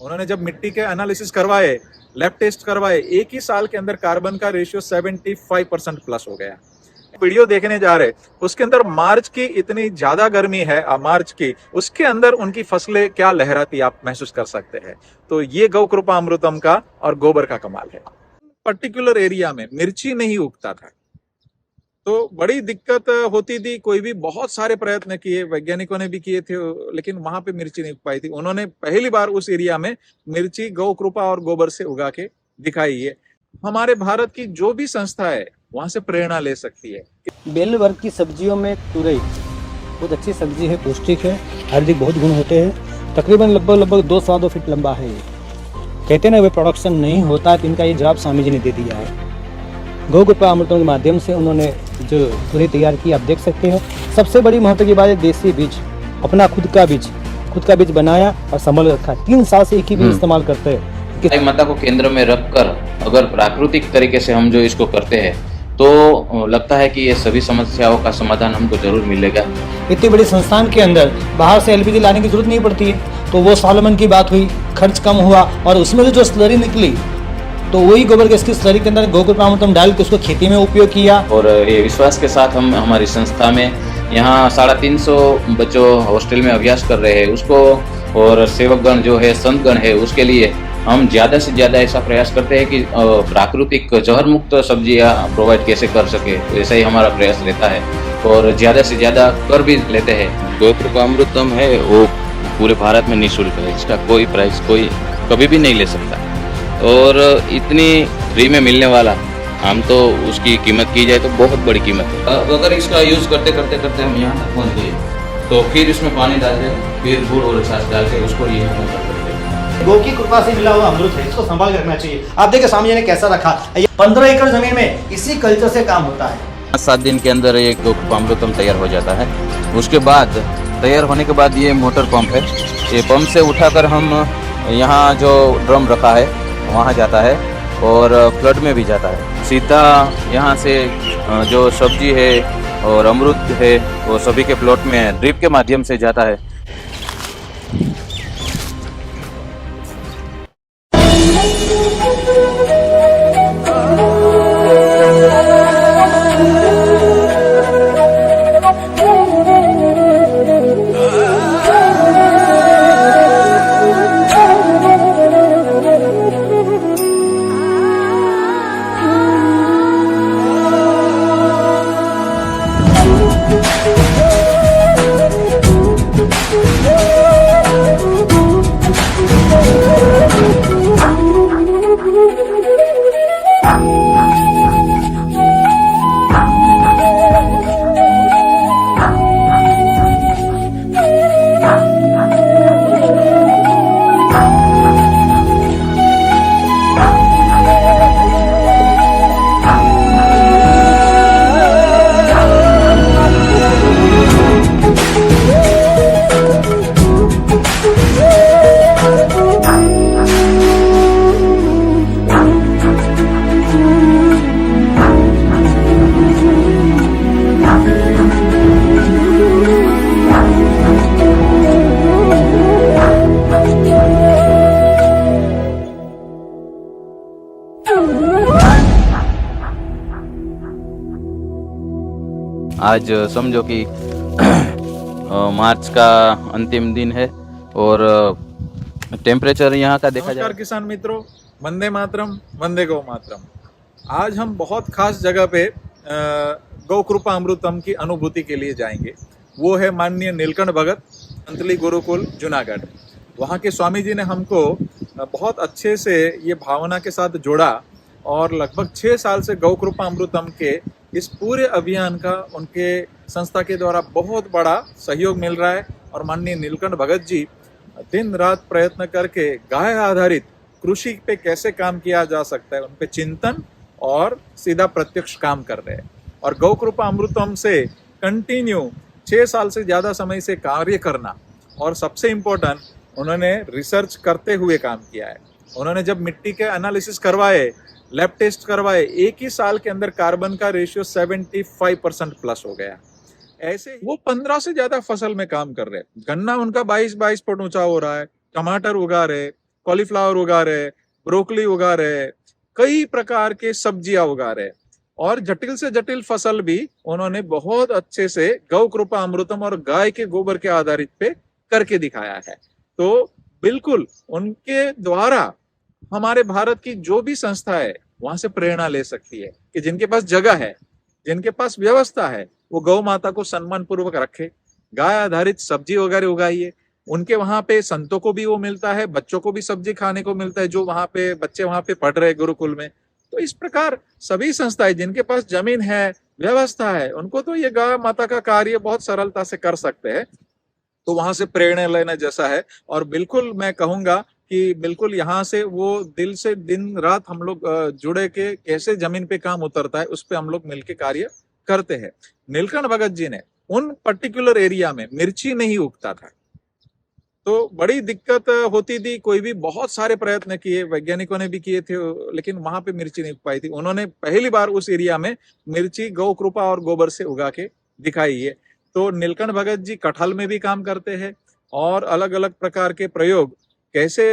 उन्होंने जब मिट्टी के एनालिसिस करवाए, लैब टेस्ट करवाए, एक ही साल के अंदर कार्बन का रेशियो 75% प्लस हो गया। वीडियो देखने जा रहे, उसके अंदर मार्च की इतनी ज्यादा गर्मी है, मार्च की, उसके अंदर उनकी फसलें क्या लहराती आप महसूस कर सकते हैं। तो ये गौ कृपा अमृतम का और गोबर का कमाल है। पर्टिकुलर एरिया में मिर्ची नहीं उगता था, तो बड़ी दिक्कत होती थी। कोई भी बहुत सारे प्रयत्न किए, वैज्ञानिकों ने भी किए थे, लेकिन वहां पे मिर्ची नहीं उग पाई थी। उन्होंने पहली बार उस एरिया में मिर्ची गौ कृपा और गोबर से उगा के दिखाई है। हमारे भारत की जो भी संस्था है वहां से प्रेरणा ले सकती है। बेल वर्ग की सब्जियों में तुरई बहुत अच्छी सब्जी है, पौष्टिक है, आयुर्वेदिक बहुत गुण होते हैं। तकरीबन लगभग 2 फीट लंबा है ये। कहते हैं ना वे प्रोडक्शन नहीं होता है, तो इनका ये जवाब स्वामी जी ने दे दिया है। गौ कृपा अमृतों के माध्यम से उन्होंने जो तुरई तैयार की आप देख सकते हैं। सबसे बड़ी महत्व की बात है देसी बीज, अपना खुद का बीज बनाया और संभाल रखा। 3 साल से एक ही बीज इस्तेमाल करते हैं। गाय माता को केंद्र में रखकर अगर प्राकृतिक तरीके से हम जो इसको करते हैं तो लगता है कि ये सभी समस्याओं का समाधान हमको जरूर मिलेगा। इतनी बड़ी संस्थान के अंदर बाहर से एलपीजी लाने की जरूरत नहीं पड़ती है। तो वो सॉलोमन की बात हुई, खर्च कम हुआ और उसमें से जो स्लरी निकली तो वही गोबर गैस की स्लरी के अंदर गौ कृपा अमृतम डाल के उसको खेती में उपयोग किया। और ये विश्वास के साथ हम हमारी संस्था में यहाँ 350 बच्चों हॉस्टल में अभ्यास कर रहे हैं उसको, और सेवकगण जो है संतगण है उसके लिए हम ज़्यादा से ज़्यादा ऐसा प्रयास करते हैं कि प्राकृतिक जहर मुक्त सब्जियाँ प्रोवाइड कैसे कर सके, ऐसा ही हमारा प्रयास रहता है और ज़्यादा से ज़्यादा कर भी लेते हैं। गौ कृपा अमृतम है वो पूरे भारत में निःशुल्क है, इसका कोई प्राइस कोई कभी भी नहीं ले सकता, और इतनी फ्री में मिलने वाला हम तो उसकी कीमत की जाए तो बहुत बड़ी कीमत है। अगर इसका यूज़ करते करते हम यहाँ तक पहुँच गए तो फिर इसमें पानी डाल के, फिर गुड़ और छाछ डाल के उसको ये हम करते हैं। गौ की कृपा से मिला हुआ अमृत है, इसको संभाल के रखना चाहिए। आप देखिए स्वामी जी ने कैसा रखा। 15 एकड़ जमीन में इसी कल्चर से काम होता है। 7 दिन के अंदर एक गौ कृपा अमृतम तैयार हो जाता है। उसके बाद तैयार होने के बाद ये मोटर पंप है, ये पंप से उठाकर हम यहाँ जो ड्रम रखा है वहाँ जाता है और फ्लड में भी जाता है। सीधा यहाँ से जो सब्जी है और अमरूद है वो सभी के प्लॉट में ड्रिप के माध्यम से जाता है। आज समझो कि मार्च का अंतिम दिन है और टेम्परेचर यहाँ का देखा जाए। किसान मित्रों, वंदे मातरम, वंदे गौ मातरम। आज हम बहुत खास जगह पे गौ कृपा अमृतम की अनुभूति के लिए जाएंगे। वो है माननीय नीलकंठ भगत, अंतली गुरुकुल, जूनागढ़। वहाँ के स्वामी जी ने हमको बहुत अच्छे से ये भावना के साथ जोड़ा और लगभग 6 साल से गौ कृपा अमृतम के इस पूरे अभियान का उनके संस्था के द्वारा बहुत बड़ा सहयोग मिल रहा है। और माननीय नीलकंठ भगत जी दिन रात प्रयत्न करके गाय आधारित कृषि पे कैसे काम किया जा सकता है उन पे चिंतन और सीधा प्रत्यक्ष काम कर रहे हैं। और गौ कृपा अमृतम से कंटिन्यू 6 साल से ज़्यादा समय से कार्य करना, और सबसे इम्पोर्टेंट उन्होंने रिसर्च करते हुए काम किया है। उन्होंने जब मिट्टी के एनालिसिस करवाए, लैब टेस्ट करवाए, एक ही साल के अंदर कार्बन का रेशियो 75% प्लस हो गया। ऐसे वो 15 से ज्यादा फसल में काम कर रहे हैं। गन्ना उनका 22 फुट ऊंचा हो रहा है, टमाटर उगा रहे, कॉलीफ्लावर उगा रहे, ब्रोकली उगा रहे, कई प्रकार के सब्जियां उगा रहे, और जटिल से जटिल फसल भी उन्होंने बहुत अच्छे से गौ कृपा अमृतम और गाय के गोबर के आधारित पे करके दिखाया है। तो बिल्कुल उनके द्वारा हमारे भारत की जो भी संस्था है वहां से प्रेरणा ले सकती है कि जिनके पास जगह है, जिनके पास व्यवस्था है, वो गौ माता को सम्मान पूर्वक रखे, गाय आधारित सब्जी वगैरह उगाइए। उनके वहां पे संतों को भी वो मिलता है, बच्चों को भी सब्जी खाने को मिलता है, जो वहां पे बच्चे वहां पे पढ़ रहे गुरुकुल में। तो इस प्रकार सभी संस्थाएं जिनके पास जमीन है, व्यवस्था है, उनको तो ये गाय माता का कार्य बहुत सरलता से कर सकते हैं। तो वहां से प्रेरणा लेना जैसा है, और बिल्कुल मैं कहूंगा कि बिल्कुल यहाँ से वो दिल से दिन रात हम लोग जुड़े के कैसे जमीन पे काम उतरता है उस पे हम लोग मिलके कार्य करते हैं। नीलकंठ भगत जी ने उन पर्टिकुलर एरिया में मिर्ची नहीं उगता था, तो बड़ी दिक्कत होती थी। कोई भी बहुत सारे प्रयत्न किए, वैज्ञानिकों ने भी किए थे, लेकिन वहां पे मिर्ची नहीं उग पाई थी। उन्होंने पहली बार उस एरिया में मिर्ची गौ कृपा और गोबर से उगा के दिखाई है। तो नीलकंठ भगत जी कटहल में भी काम करते हैं, और अलग अलग प्रकार के प्रयोग कैसे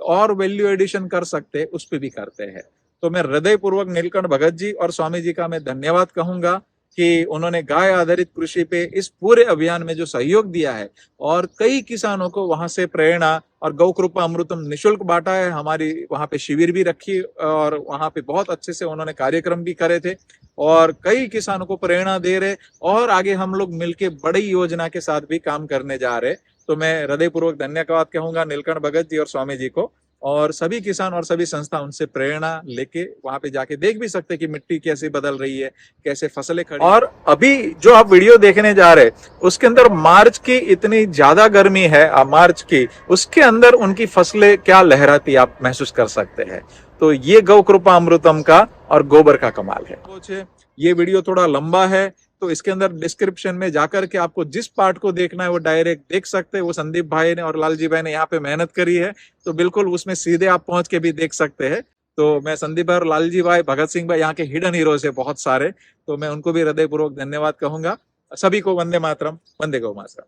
और वैल्यू एडिशन कर सकते हैं उस पे भी करते हैं। तो मैं हृदय पूर्वक नीलकंठ भगत जी और स्वामी जी का मैं धन्यवाद कहूंगा कि उन्होंने गाय आधारित कृषि पे इस पूरे अभियान में जो सहयोग दिया है, और कई किसानों को वहां से प्रेरणा और गौ कृपा अमृतम निशुल्क बांटा है। हमारी वहां पे शिविर भी रखी, और वहां पे बहुत अच्छे से उन्होंने कार्यक्रम भी करे थे, और कई किसानों को प्रेरणा दे रहे, और आगे हम लोग मिलके बड़ी योजना के साथ भी काम करने जा रहे। तो मैं हृदय पूर्वक धन्यवाद कहूंगा नीलकंठ भगत जी और स्वामी जी को, और सभी किसान और सभी संस्था उनसे प्रेरणा लेके वहां पे जाके देख भी सकते हैं कि मिट्टी कैसे बदल रही है, कैसे फसलें खड़ी। और अभी जो आप वीडियो देखने जा रहे उसके अंदर मार्च की इतनी ज्यादा गर्मी है, मार्च की, उसके अंदर उनकी फसलें क्या लहराती आप महसूस कर सकते हैं। तो ये गौ कृपा अमृतम का और गोबर का कमाल है। ये वीडियो थोड़ा लंबा है, तो इसके अंदर डिस्क्रिप्शन में जाकर के आपको जिस पार्ट को देखना है वो डायरेक्ट देख सकते हैं। वो संदीप भाई ने और लालजी भाई ने यहाँ पे मेहनत करी है, तो बिल्कुल उसमें सीधे आप पहुंच के भी देख सकते हैं। तो मैं संदीप भाई और लालजी भाई, भगत सिंह भाई यहाँ के हिडन हीरोज है बहुत सारे, तो मैं उनको भी हृदय पूर्वक धन्यवाद कहूंगा। सभी को वंदे मातरम, वंदे गौ मातरम।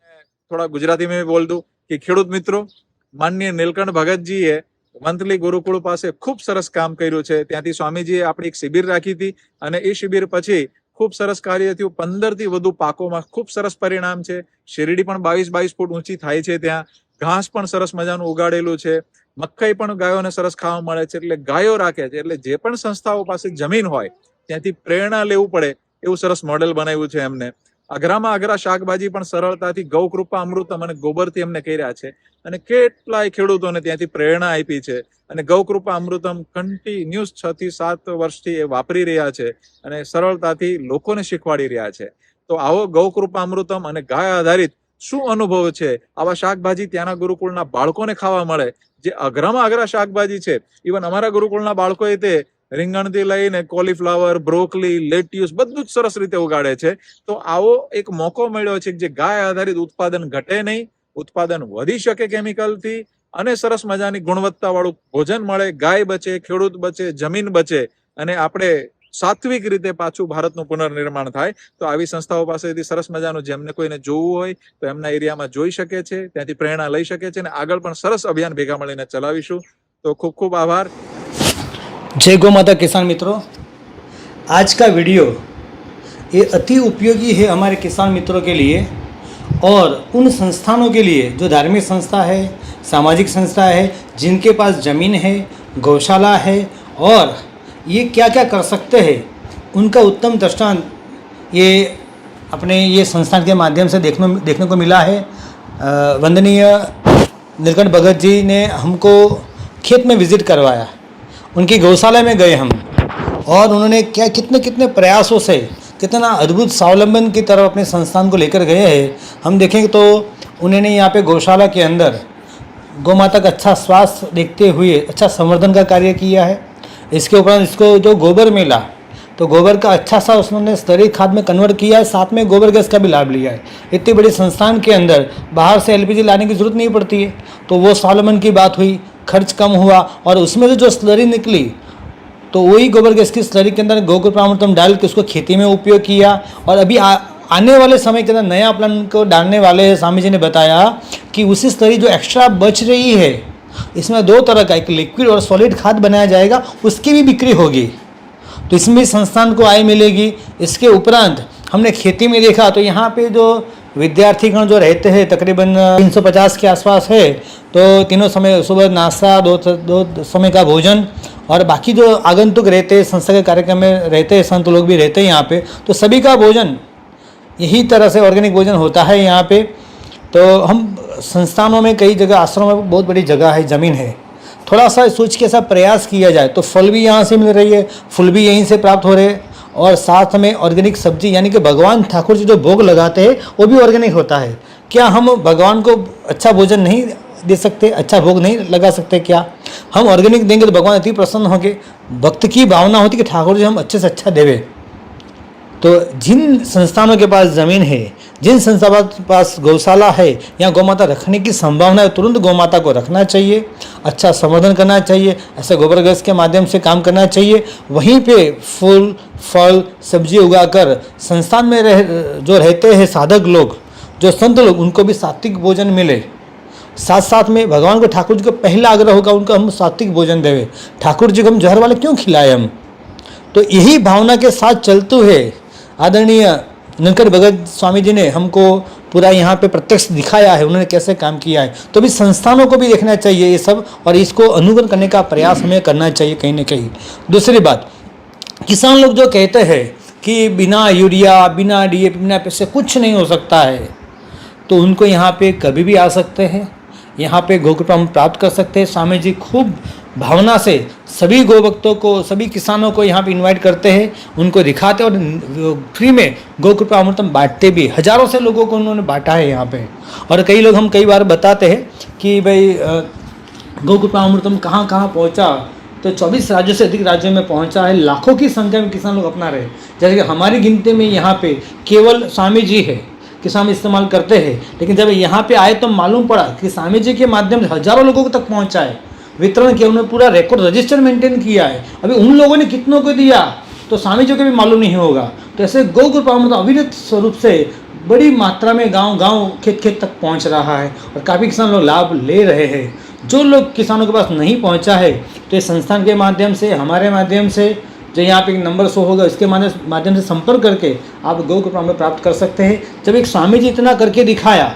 थोड़ा गुजराती में भी बोल दूं कि ખેડૂત મિત્રો, માનનીય નીલકંઠ ભગતજીએ મંથલી ગુરુકુળ પાસે ખૂબ સરસ કામ કર્યું છે। ત્યાંથી સ્વામીજીએ આપણી એક શિબિર રાખી હતી, અને એ શિબિર પછી खूब सरस कार्य थયું। 15 થી વધુ પાકોમાં खूब सरस परिणाम છે। શેરડી પણ 22 ફૂટ ઊંચી થાય છે, ત્યાં ઘાસ પણ સરસ મજાનું ઉગાડેલું છે, મકાઈ પણ ગાયોને સરસ ખાવા મળે છે, એટલે ગાયો રાખે છે। એટલે જે પણ સંસ્થાઓ પાસે જમીન હોય ત્યાંથી પ્રેરણા લેવું પડે એવું સરસ મોડેલ બનાવ્યું છે એમને। અઘરામાં અઘરા શાકભાજી પણ સરળતાથી ગૌ કૃપા અમૃતમ અને ગોબરથી એમને કર્યા છે, અને કેટલાય ખેડૂતોને ત્યાંથી પ્રેરણા આપી છે, અને ગૌ કૃપા અમૃતમ કન્ટિન્યુઅસ 6 થી 7 વર્ષથી એ વાપરી રહ્યા છે, અને સરળતાથી લોકોને શીખવાડી રહ્યા છે। તો આવો ગૌ કૃપા અમૃતમ અને ગાય આધારિત શું અનુભવ છે, આવા શાકભાજી ત્યાંના ગુરુકુળના બાળકોને ખાવા મળે, જે અઘરામાં અઘરા શાકભાજી છે। ઇવન અમારા ગુરુકુળના બાળકોએ તે રીંગણથી લઈને કોલીફ્લાવર, બ્રોકલી, લેટ્યુસ બધું જ સરસ રીતે ઉગાડે છે। તો આવો એક મોકો મળ્યો છે કે જે ગાય આધારિત ઉત્પાદન ઘટે નહીં, ઉત્પાદન વધી શકે કેમિકલથી, અને સરસ મજાની ગુણવત્તાવાળું ભોજન મળે, ગાય બચે, ખેડૂત બચે, જમીન બચે, અને આપણે સાત્વિક રીતે પાછું ભારતનું પુનર્નિર્માણ થાય। તો આવી સંસ્થાઓ પાસેથી સરસ મજાનું જેમને કોઈને જોવું હોય તો એમના એરિયામાં જોઈ શકે છે, ત્યાંથી પ્રેરણા લઈ શકે છે, અને આગળ પણ સરસ અભિયાન ભેગા મળીને ચલાવીશું। તો ખૂબ ખૂબ આભાર। जय गौ माता किसान मित्रों, आज का वीडियो ये अति उपयोगी है हमारे किसान मित्रों के लिए और उन संस्थानों के लिए जो धार्मिक संस्था है, सामाजिक संस्था है, जिनके पास ज़मीन है, गौशाला है, और ये क्या क्या कर सकते हैं उनका उत्तम दृष्टांत ये अपने ये संस्थान के माध्यम से देखने को मिला है। वंदनीय नीलकंठ भगत जी ने हमको खेत में विज़िट करवाया, उनकी गौशाला में गए हम, और उन्होंने क्या कितने कितने प्रयासों से कितना अद्भुत स्वावलंबन की तरफ अपने संस्थान को लेकर गए हैं। हम देखेंगे तो उन्होंने यहाँ पे गौशाला के अंदर गौ माता का अच्छा स्वास्थ्य देखते हुए अच्छा संवर्धन का कार्य किया है। इसके ऊपर इसको जो गोबर मिला तो गोबर का अच्छा सा उन्होंने स्तरीय खाद में कन्वर्ट किया है, साथ में गोबर गैस का भी लाभ लिया है। इतनी बड़ी संस्थान के अंदर बाहर से एलपीजी लाने की ज़रूरत नहीं पड़ती है, तो वो स्वावलंबन की बात हुई, खर्च कम हुआ, और उसमें से जो स्लरी निकली तो वही गोबर गैस की स्लरी के अंदर गौ कृपा अमृतम डाल के उसको खेती में उपयोग किया। और अभी आने वाले समय के अंदर नया प्लान को डालने वाले स्वामी जी ने बताया कि उसी स्लरी जो एक्स्ट्रा बच रही है इसमें दो तरह का, एक लिक्विड और सॉलिड खाद बनाया जाएगा, उसकी भी बिक्री होगी, तो इसमें भी संस्थान को आय मिलेगी। इसके उपरांत हमने खेती में देखा तो यहाँ पे जो विद्यार्थीगण जो रहते हैं तकरीबन 350 के आसपास है, तो तीनों समय सुबह नाश्ता, दो समय का भोजन, और बाकी जो आगंतुक रहते हैं संस्था के कार्यक्रम में रहते हैं, संत लोग भी रहते हैं यहाँ पे, तो सभी का भोजन यही तरह से ऑर्गेनिक भोजन होता है यहाँ पे। तो हम संस्थानों में कई जगह, आश्रमों में बहुत बड़ी जगह है, ज़मीन है, थोड़ा सा सोच के ऐसा प्रयास किया जाए तो फल भी यहाँ से मिल रही है, फूल भी यहीं से प्राप्त हो रहे हैं, और साथ में ऑर्गेनिक सब्जी, यानी कि भगवान ठाकुर जी जो भोग लगाते हैं वो भी ऑर्गेनिक होता है। क्या हम भगवान को अच्छा भोजन नहीं दे सकते, अच्छा भोग नहीं लगा सकते? क्या हम ऑर्गेनिक देंगे तो भगवान अति प्रसन्न होंगे। भक्त की भावना होती कि ठाकुर जी हम अच्छे से अच्छा देवे। तो जिन संस्थानों के पास ज़मीन है, जिन संस्थानों के पास गौशाला है या गौमाता रखने की संभावना है, तुरंत गौमाता को रखना चाहिए, अच्छा संवर्धन करना चाहिए, ऐसे गोबर गैस के माध्यम से काम करना चाहिए। वहीं पे फूल फल सब्जी उगाकर संस्थान में जो रहते हैं साधक लोग, जो संत लोग, उनको भी सात्विक भोजन मिले। साथ साथ में भगवान को, ठाकुर जी को पहला आग्रह होगा उनको हम सात्विक भोजन देवे। ठाकुर जी को हम जहर वाले क्यों खिलाए हम? तो यही भावना के साथ चलते हुए आदरणीय नीलकंठ भगत स्वामी जी ने हमको पूरा यहाँ पे प्रत्यक्ष दिखाया है, उन्होंने कैसे काम किया है। तो भी संस्थानों को भी देखना चाहिए ये सब, और इसको अनुकरण करने का प्रयास हमें करना चाहिए कहीं ना कहीं। दूसरी बात, किसान लोग जो कहते हैं कि बिना यूरिया, बिना डीएपी, बिना पैसे कुछ नहीं हो सकता है, तो उनको यहाँ पे कभी भी आ सकते हैं, यहाँ पे गोकृपा हम प्राप्त कर सकते हैं। स्वामी जी खूब भावना से सभी गोभक्तों को, सभी किसानों को यहाँ पे इनवाइट करते हैं, उनको दिखाते हैं, और फ्री में गोकृपा अमृतम बांटते भी। हजारों से लोगों को उन्होंने बांटा है यहाँ पे। और कई लोग, हम कई बार बताते हैं कि भाई गोकृपा अमृतम कहाँ कहाँ पहुँचा, तो 24 राज्यों से अधिक राज्यों में पहुँचा है। लाखों की संख्या में किसान लोग अपना रहे। जैसे कि हमारी गिनती में यहाँ पे केवल स्वामी जी है, किसान इस्तेमाल करते हैं, लेकिन जब यहाँ पे आए तो मालूम पड़ा कि स्वामी जी के माध्यम से हजारों लोगों तक पहुँचा है, वितरण किया, उन्होंने पूरा रिकॉर्ड रजिस्टर मेंटेन किया है। अभी उन लोगों ने कितनों को दिया तो स्वामी जी को भी मालूम नहीं होगा। तो ऐसे गोकृपा अमृत अविरत स्वरूप से बड़ी मात्रा में गांव गांव खेत खेत तक पहुंच रहा है, और काफ़ी किसान लोग लाभ ले रहे हैं। जो लोग किसानों के पास नहीं पहुंचा है, तो इस संस्थान के माध्यम से, हमारे माध्यम से, जो यहाँ पे एक नंबर शो होगा, इसके माध्यम से संपर्क करके आप गोकृपा अमृत प्राप्त कर सकते हैं। जब एक स्वामी जी इतना करके दिखाया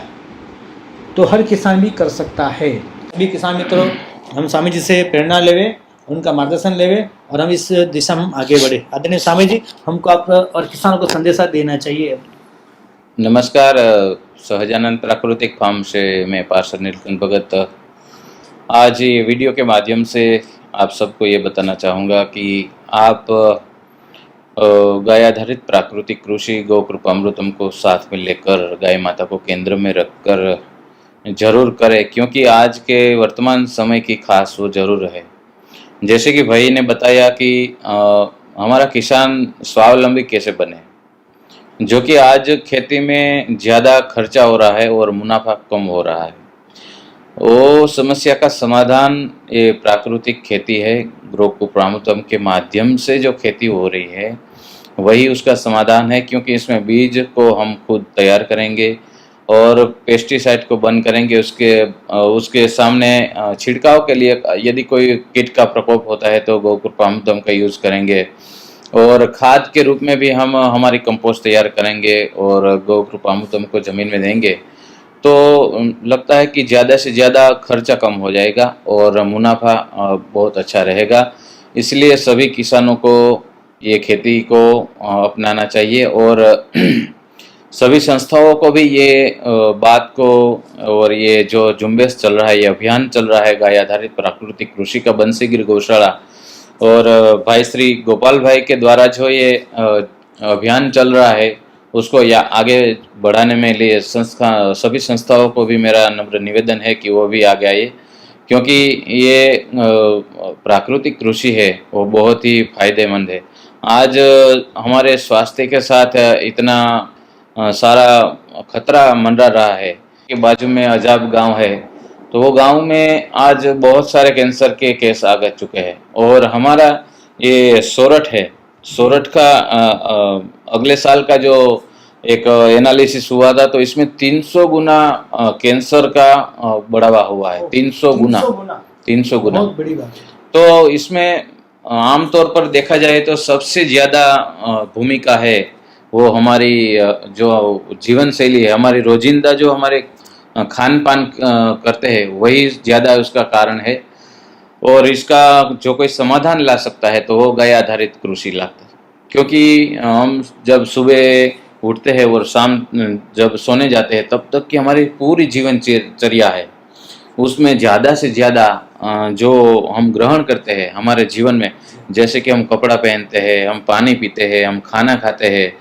तो हर किसान भी कर सकता है। सभी किसान मित्रों, हम स्वामी जी से प्रेरणा लेवे, उनका मार्गदर्शन लेवे, और हम इस दिशा में आगे बढ़े। आदरणीय स्वामी जी, हमको आप और किसानों को संदेशा देना चाहिए। नमस्कार, सहजानंद प्राकृतिक फार्म से मैं पार्षद नीलकंठ भगत आज ये वीडियो के माध्यम से आप सबको ये बताना चाहूँगा कि आप गाय आधारित प्राकृतिक कृषि गोकृपा अमृतम को साथ में लेकर गाय माता को केंद्र में रखकर जरूर करें, क्योंकि आज के वर्तमान समय की खास वो जरूर है। जैसे कि भाई ने बताया कि हमारा किसान स्वावलंबी कैसे बने, जो कि आज खेती में ज़्यादा खर्चा हो रहा है और मुनाफा कम हो रहा है। वो समस्या का समाधान ये प्राकृतिक खेती है। गोकृपा अमृतम के माध्यम से जो खेती हो रही है वही उसका समाधान है, क्योंकि इसमें बीज को हम खुद तैयार करेंगे और पेस्टिसाइड को बंद करेंगे। उसके सामने छिड़काव के लिए यदि कोई कीट का प्रकोप होता है तो गोकृपा अमृतम का यूज़ करेंगे, और खाद के रूप में भी हम हमारी कंपोस्ट तैयार करेंगे और गोकृपा अमृतम को ज़मीन में देंगे, तो लगता है कि ज़्यादा से ज़्यादा खर्चा कम हो जाएगा और मुनाफा बहुत अच्छा रहेगा। इसलिए सभी किसानों को ये खेती को अपनाना चाहिए, और सभी संस्थाओं को भी ये बात को, और ये जो झुंबेश चल रहा है, ये अभियान चल रहा है गाय आधारित प्राकृतिक कृषि का बंसीगिर गौशाला, और भाई श्री गोपाल भाई के द्वारा जो ये अभियान चल रहा है उसको या आगे बढ़ाने में लिए सभी संस्थाओं को भी मेरा नम्र निवेदन है कि वो भी आगे आए, क्योंकि ये प्राकृतिक कृषि है वो बहुत ही फायदेमंद है। आज हमारे स्वास्थ्य के साथ इतना सारा खतरा मंडरा रहा है कि बाजू में अजाब गांव है, तो वो गांव में आज बहुत सारे कैंसर के केस आ चुके हैं। और हमारा ये सोरठ है, सोरठ का अगले साल का जो एक एनालिसिस हुआ था, तो इसमें 300 गुना कैंसर का बढ़ावा हुआ है। 300 गुना। बहुत बड़ी बात है। तो इसमें आमतौर पर देखा जाए तो सबसे ज्यादा भूमिका है वो हमारी जो जीवन शैली है, हमारी रोजिंदा जो हमारे खान पान करते हैं वही ज्यादा उसका कारण है। और इसका जो कोई समाधान ला सकता है तो वो गाय आधारित कृषि लाता है, क्योंकि हम जब सुबह उठते हैं और शाम जब सोने जाते हैं तब तक की हमारी पूरी जीवन चर्या है, उसमें ज़्यादा से ज़्यादा जो हम ग्रहण करते हैं हमारे जीवन में, जैसे कि हम कपड़ा पहनते हैं, हम पानी पीते हैं, हम खाना खाते हैं,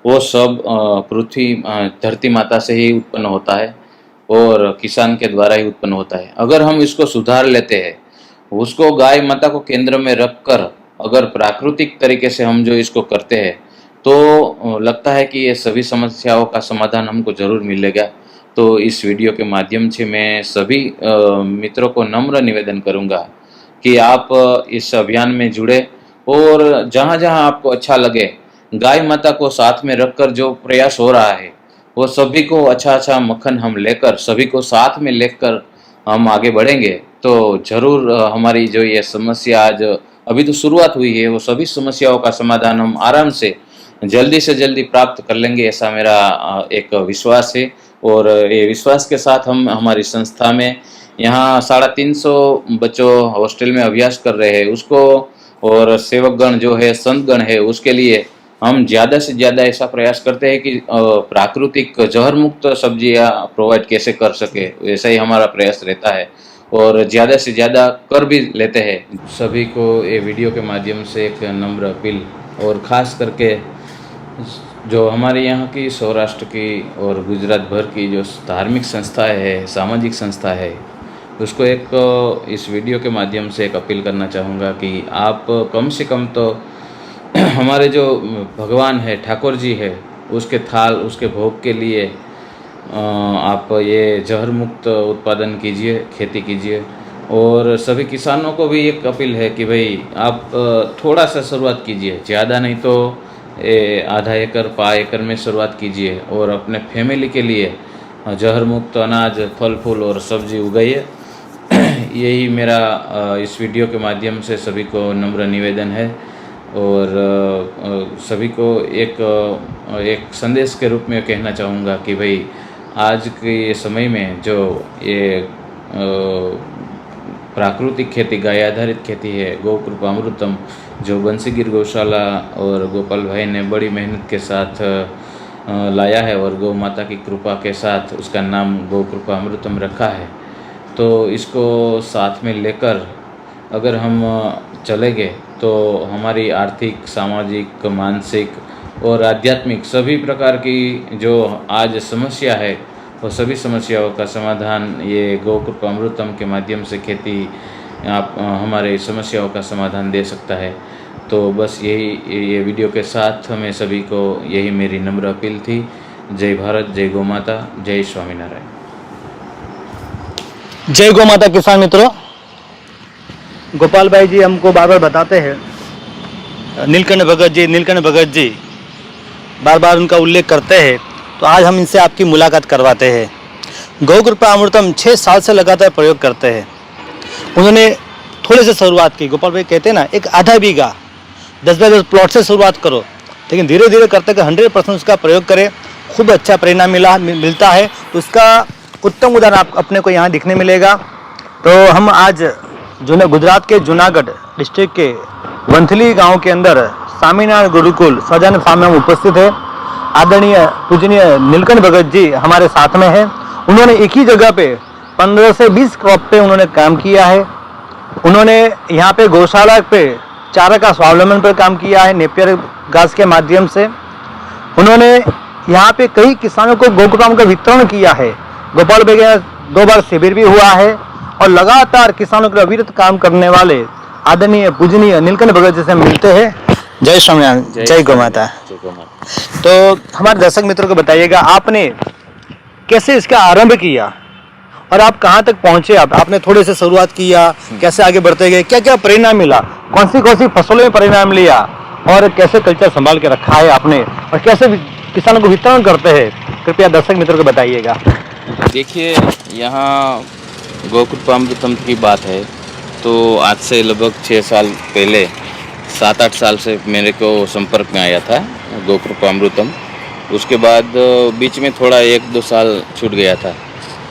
वो सब पृथ्वी धरती माता से ही उत्पन्न होता है और किसान के द्वारा ही उत्पन्न होता है। अगर हम इसको सुधार लेते हैं, उसको गाय माता को केंद्र में रखकर अगर प्राकृतिक तरीके से हम जो इसको करते हैं तो लगता है कि ये सभी समस्याओं का समाधान हमको जरूर मिलेगा। तो इस वीडियो के माध्यम से मैं सभी मित्रों को नम्र निवेदन करूंगा कि आप इस अभियान में जुड़े और जहां जहां आपको अच्छा लगे गाय माता को साथ में रखकर जो प्रयास हो रहा है वो सभी को अच्छा मक्खन हम लेकर सभी को साथ में लेकर हम आगे बढ़ेंगे तो जरूर हमारी जो ये समस्या आज अभी तो शुरुआत हुई है वो सभी समस्याओं का समाधान हम आराम से जल्दी प्राप्त कर लेंगे, ऐसा मेरा एक विश्वास है। और ये विश्वास के साथ हम हमारी संस्था में यहाँ 350 बच्चों हॉस्टल में अभ्यास कर रहे हैं उसको, और सेवकगण जो है संतगण है उसके लिए हम ज़्यादा से ज़्यादा ऐसा प्रयास करते हैं कि प्राकृतिक जहर मुक्त सब्जियाँ प्रोवाइड कैसे कर सके, ऐसा ही हमारा प्रयास रहता है और ज़्यादा से ज़्यादा कर भी लेते हैं। सभी को ये वीडियो के माध्यम से एक नम्र अपील, और ख़ास करके जो हमारे यहाँ की सौराष्ट्र की और गुजरात भर की जो धार्मिक संस्थाएं है, सामाजिक संस्था है, उसको एक इस वीडियो के माध्यम से एक अपील करना चाहूँगा कि आप कम से कम तो हमारे जो भगवान है ठाकुर जी है उसके थाल उसके भोग के लिए आप ये जहर मुक्त उत्पादन कीजिए, खेती कीजिए। और सभी किसानों को भी एक अपील है कि भाई आप थोड़ा सा शुरुआत कीजिए, ज़्यादा नहीं तो आधा एकड़ पा एकड़ में शुरुआत कीजिए और अपने फैमिली के लिए जहर मुक्त अनाज फल फूल और सब्जी उगाइए। यही मेरा इस वीडियो के माध्यम से सभी को नम्र निवेदन है और सभी को एक संदेश के रूप में कहना चाहूँगा कि भाई आज के समय में जो ये प्राकृतिक खेती गाय आधारित खेती है, गौ कृपा अमृतम, जो बंसीगिर गौशाला और गोपाल भाई ने बड़ी मेहनत के साथ लाया है और गौ माता की कृपा के साथ उसका नाम गौ कृपा अमृतम रखा है, तो इसको साथ में लेकर अगर हम चलेंगे तो हमारी आर्थिक, सामाजिक, मानसिक और आध्यात्मिक सभी प्रकार की जो आज समस्या है वो सभी समस्याओं का समाधान ये गौ कृपा अमृतम के माध्यम से खेती आप हमारे समस्याओं का समाधान दे सकता है। तो बस ये वीडियो के साथ हमें सभी को यही मेरी नम्र अपील थी। जय भारत, जय गौ माता, जय स्वामीनारायण। जय गौ माता। किसान मित्रों, गोपाल भाई जी हमको बार बार बताते हैं, नीलकंठ भगत जी बार बार उनका उल्लेख करते हैं, तो आज हम इनसे आपकी मुलाकात करवाते हैं। गौ कृपा अमृतम 6 साल से लगातार प्रयोग करते हैं। उन्होंने थोड़े से शुरुआत की, गोपाल भाई कहते हैं ना, एक आधा बीघा 10 बाय 10 प्लॉट से शुरुआत करो, लेकिन धीरे धीरे करते कर 100% उसका प्रयोग करें, खूब अच्छा परिणाम मिलता है। तो उसका उत्तम उदाहरण आप अपने को यहाँ दिखने मिलेगा। तो हम आज गुजरात के जूनागढ़ डिस्ट्रिक्ट के वंथली गांव के अंदर स्वामीनारायण गुरुकुल सजान फार्म में उपस्थित है। आदरणीय पूजनीय नीलकंठ भगत जी हमारे साथ में है। उन्होंने एक ही जगह पे 15 से 20 क्रॉप पे उन्होंने काम किया है। उन्होंने यहाँ पे गौशाला पे चारा का स्वावलंबन पर काम किया है, नेपियर घास के माध्यम से। उन्होंने यहाँ पे कई किसानों को गोकुलाम का वितरण किया है। गोपाल भाई के 2 बार शिविर भी हुआ है और लगातार किसानों के अविरत काम करने वाले आदरणीय पूजनीय नीलकंठ भगत जी से मिलते हैं। जय स्वामीनारायण, जय गौ माता। तो हमारे दर्शक मित्रों को बताइएगा, आपने कैसे इसका आरंभ किया और आप कहाँ तक पहुँचे? आपने थोड़े से शुरुआत किया, कैसे आगे बढ़ते गए, क्या क्या परिणाम मिला, कौन सी फसलों में परिणाम लिया और कैसे कल्चर संभाल के रखा है आपने, और कैसे किसानों को वितरण करते हैं, कृपया दर्शक मित्रों को बताइएगा। देखिए, यहाँ गोकृपामृतम की बात है तो आज से लगभग 6 साल पहले 7-8 साल से मेरे को संपर्क में आया था गोकृपामृतम। उसके बाद बीच में थोड़ा 1-2 साल छूट गया था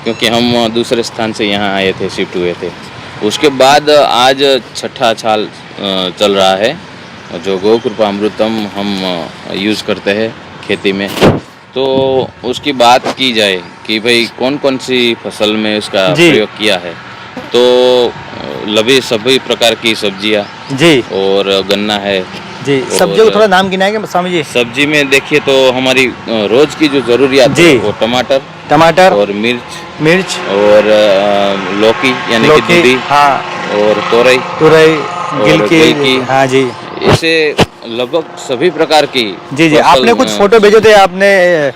क्योंकि हम दूसरे स्थान से यहाँ आए थे, शिफ्ट हुए थे। उसके बाद आज 6ठा साल चल रहा है जो गोकृपामृतम हम यूज़ करते हैं खेती में। तो उसकी बात की जाए कि भाई कौन कौन सी फसल में इसका जी। प्रयोग किया है, तो सभी प्रकार की सब्जियां जी और गन्ना है। जी, और सब्जियों को थोड़ा नाम गिनाएंगे स्वामी जी? सब्जी में देखिए तो हमारी रोज की जो जरूरियात जी। है वो टमाटर टमाटर और मिर्च और लौकी यानी कि लौकी, दूधी हाँ, और तोरई तुरई, गिलकी, गिलकी, हाँ जी ऐसे लगभग सभी प्रकार की जी जी। फसल, आपने कुछ फोटो भेजे थे, आपने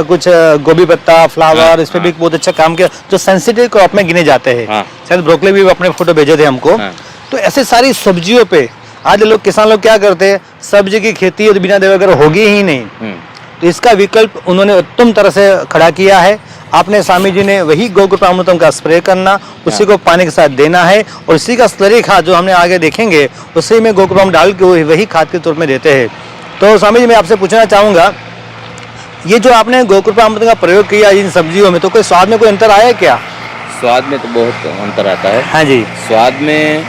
कुछ गोभी पत्ता, फ्लावर, हाँ, इस पे हाँ। भी बहुत अच्छा काम किया जो सेंसिटिव क्रॉप में गिने जाते हैं। हाँ। शायद ब्रोकली भी अपने फोटो भेजे थे हमको। हाँ। तो ऐसे सारी सब्जियों पे आज लोग, किसान लोग क्या करते हैं, सब्जी की खेती तो बिना दवा वगैरह होगी ही नहीं, तो इसका विकल्प उन्होंने उत्तम तरह से खड़ा किया है। आपने स्वामी जी ने वही गोकृपामृतम का स्प्रे करना, उसी को पानी के साथ देना है और इसी का स्लरी खाद जो हमने आगे देखेंगे उसी में गोकृपामृत डाल के वही खाद के तौर में देते हैं। तो स्वामी जी मैं आपसे पूछना चाहूँगा, ये जो आपने गोकृपामृत का प्रयोग किया इन सब्जियों में, तो कोई स्वाद में कोई अंतर आया क्या? स्वाद में तो बहुत अंतर आता है। हाँ जी स्वाद में,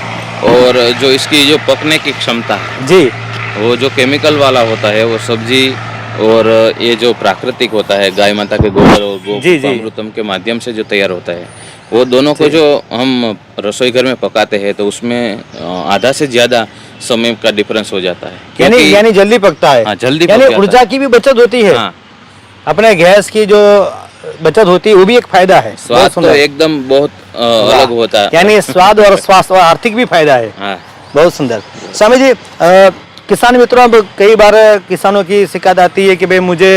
और जो इसकी जो पकने की क्षमता है, जी वो जो केमिकल वाला होता है वो सब्जी, और ये जो प्राकृतिक होता है गाय माता के गोबर और जी, जी। गोकृपामृतम के माध्यम से जो तैयार होता है, वो दोनों को जो हम रसोई घर में पकाते हैं तो उसमें आधा से ज्यादा समय का डिफरेंस हो जाता है। क्योंकि- यानी जल्दी पकता है। हाँ, जल्दी यानी पक जाता ऊर्जा है। की भी बचत होती है, हाँ, अपने गैस की जो बचत होती है वो भी एक फायदा है। बहुत स्वाद तो सुंदर। एकदम बहुत अलग होता है। यानी स्वाद और स्वास्थ्य और आर्थिक भी फायदा है। हाँ, बहुत सुंदर। स्वामी जी, किसान मित्रों, अब कई बार किसानों की शिकायत आती है कि भाई मुझे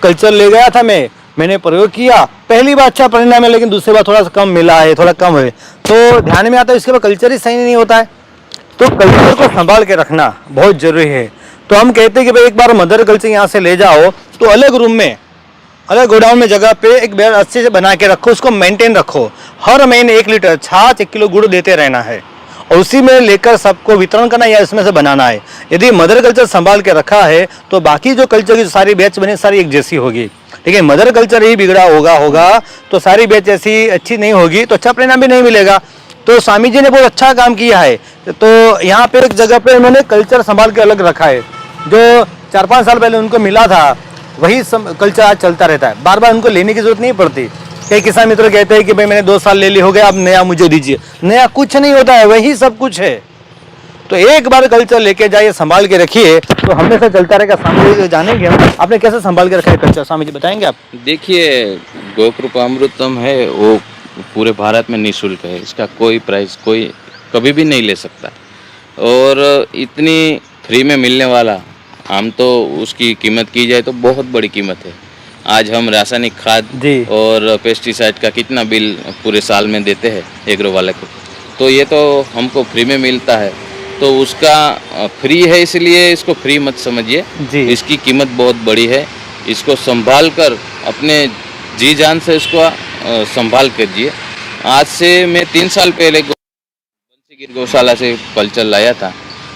कल्चर ले गया था, मैंने प्रयोग किया, पहली बार अच्छा परिणाम है लेकिन दूसरी बार थोड़ा सा कम मिला है, थोड़ा कम है, तो ध्यान में आता है इसके बाद कल्चर ही सही नहीं होता है। तो कल्चर को संभाल के रखना बहुत जरूरी है। तो हम कहते हैं कि भाई एक बार मदर कल्चर यहाँ से ले जाओ तो अलग रूम में, अलग गोडाउन में जगह पे एक बेड अच्छे से बना के रखो, उसको मेंटेन रखो। हर महीने 1 लीटर छाछ, 1 किलो गुड़ देते रहना है और उसी में लेकर सबको वितरण करना या इसमें से बनाना है। यदि मदर कल्चर संभाल के रखा है तो बाकी जो कल्चर की सारी बैच बने सारी एक जैसी होगी, लेकिन मदर कल्चर ही बिगड़ा होगा तो सारी बैच ऐसी अच्छी नहीं होगी, तो अच्छा परिणाम भी नहीं मिलेगा। तो स्वामी जी ने बहुत अच्छा काम किया है। तो यहाँ पे एक जगह पे उन्होंने कल्चर संभाल के अलग रखा है, जो 4-5 साल पहले उनको मिला था वही कल्चर आज चलता रहता है, बार बार उनको लेने की जरूरत नहीं पड़ती। कई किसान मित्र कहते हैं कि भाई मैंने 2 साल ले ली हो गया, अब नया मुझे दीजिए। नया कुछ नहीं होता है, वही सब कुछ है। तो एक बार कल्चर लेके जाइए, संभाल के रखिए तो हमेशा चलता रहेगा। स्वामी जी जानेंगे हम, आपने कैसे संभाल के रखा है कल्चर, स्वामी जी बताएंगे आप? देखिए, गोकृपामृतम है वो पूरे भारत में निःशुल्क है। इसका कोई प्राइस कोई कभी भी नहीं ले सकता, और इतनी फ्री में मिलने वाला हम तो उसकी कीमत की जाए तो बहुत बड़ी कीमत है। आज हम रासायनिक खाद जी। और पेस्टिसाइड का कितना बिल पूरे साल में देते हैं एग्रो वाले को, तो ये तो हमको फ्री में मिलता है, तो उसका फ्री है इसलिए इसको फ्री मत समझिए। जी। इसकी कीमत बहुत बड़ी है। इसको संभाल कर अपने जी जान से इसको संभाल कीजिए। आज से मैं 3 साल पहले बंसीगिर गौशाला से कल्चर लाया था,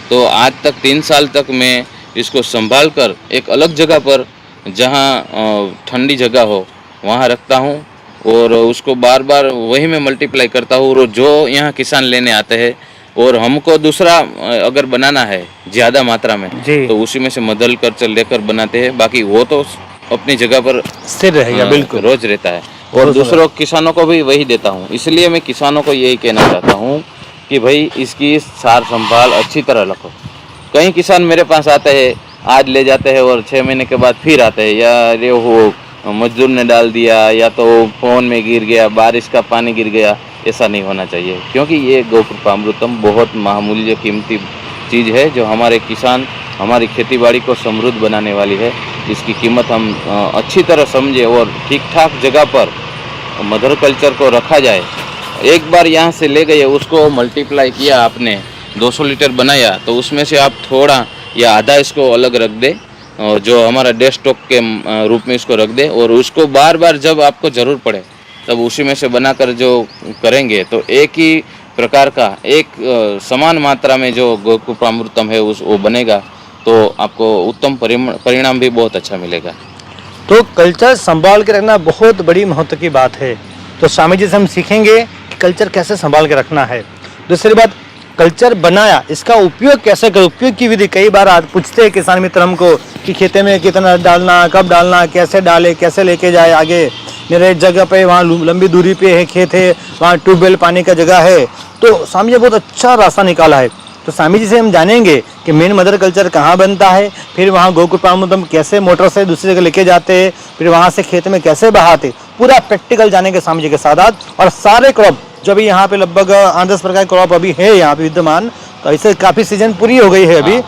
तो आज तक 3 साल तक मैं इसको संभाल कर एक अलग जगह पर, जहाँ ठंडी जगह हो, वहाँ रखता हूँ और उसको बार बार वही में मल्टीप्लाई करता हूँ। और जो यहाँ किसान लेने आते हैं और हमको दूसरा अगर बनाना है ज़्यादा मात्रा में, जी। तो उसी में से मदल कर लेकर बनाते हैं। बाकी वो तो अपनी जगह पर स्थिर रहेगा, बिल्कुल रोज रहता है। और दूसरों किसानों को भी वही देता हूँ। इसलिए मैं किसानों को यही कहना चाहता हूँ कि भाई इसकी सार संभाल अच्छी तरह रखो। कई किसान मेरे पास आते हैं, आज ले जाते हैं और 6 महीने के बाद फिर आते हैं, या अरे वो मजदूर ने डाल दिया, या तो फोन में गिर गया, बारिश का पानी गिर गया। ऐसा नहीं होना चाहिए, क्योंकि ये गोकृपामृतम बहुत महामूल्य कीमती चीज़ है जो हमारे किसान, हमारी खेतीबाड़ी को समृद्ध बनाने वाली है। इसकी कीमत हम अच्छी तरह समझे और ठीक ठाक जगह पर मदर कल्चर को रखा जाए। एक बार यहाँ से ले गए, उसको मल्टीप्लाई किया आपने, 200 लीटर बनाया, तो उसमें से आप थोड़ा या आधा इसको अलग रख दे जो हमारा डेस्कटॉप के रूप में इसको रख दे, और उसको बार बार जब आपको ज़रूर पड़े तब उसी में से बनाकर जो करेंगे तो एक ही प्रकार का एक समान मात्रा में जो गोकृपामृतम है उस वो बनेगा, तो आपको उत्तम परिणाम भी बहुत अच्छा मिलेगा। तो कल्चर संभाल के रखना बहुत बड़ी महत्व की बात है। तो स्वामी जी से हम सीखेंगे कि कल्चर कैसे संभाल के रखना है। दूसरी बात, कल्चर बनाया, इसका उपयोग कैसे करें, उपयोग की विधि। कई बार आज पूछते हैं किसान मित्र हमको कि खेते में कितना डालना, कब डालना, कैसे डाले, कैसे लेके जाए आगे। मेरे एक जगह पे वहाँ लंबी दूरी पे है खेत है, वहाँ ट्यूबवेल पानी का जगह है। तो स्वामी जी बहुत अच्छा रास्ता निकाला है। तो स्वामी जी से हम जानेंगे कि मेन मदर कल्चर कहाँ बनता है, फिर वहाँ गोकृपामृतम कैसे मोटर से दूसरी जगह लेके जाते हैं, फिर वहाँ से खेत में कैसे बहाते, पूरा प्रैक्टिकल जानेंगे स्वामी जी के साथ। और सारे क्रॉप जो भी यहाँ पे लगभग 8-10 प्रकार क्रॉप अभी है यहाँ पे विद्यमान, तो ऐसे काफ़ी सीजन पूरी हो गई है अभी,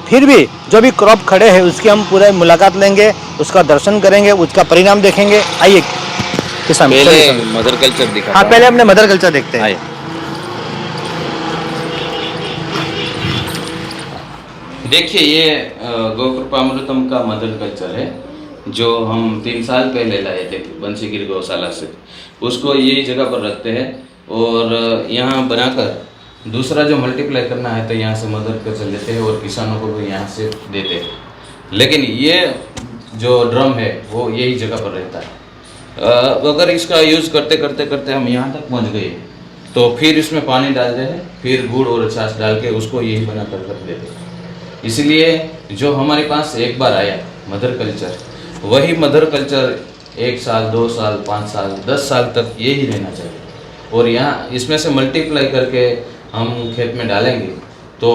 फिर भी जो भी क्रॉप खड़े हैं उसकी हम पूरा मुलाकात लेंगे, उसका दर्शन करेंगे, उसका परिणाम देखेंगे। आइए किसान पहले मदर कल्चर दिखा। हाँ, पहले अपने मदर कल्चर देखते हैं। देखिए, ये गोकृपामृतम का मदर कल्चर है जो हम 3 साल पहले लाए थे बंसीगिर गौशाला से। उसको यही जगह पर रखते हैं और यहाँ बनाकर दूसरा जो मल्टीप्लाई करना है तो यहाँ से मदर कल्चर लेते हैं और किसानों को भी यहाँ से देते हैं। लेकिन ये जो ड्रम है वो यही जगह पर रहता है। अगर इसका यूज़ करते करते करते हम यहाँ तक पहुँच गए तो फिर इसमें पानी डालते हैं, फिर गुड़ और छाछ डाल के उसको यही बना कर रख देते हैं। इसलिए जो हमारे पास एक बार आया मदर कल्चर, वही मदर कल्चर 1 साल, 2 साल, 5 साल, 10 साल तक यही रहना चाहिए। और यहाँ इसमें से मल्टीप्लाई करके हम खेत में डालेंगे तो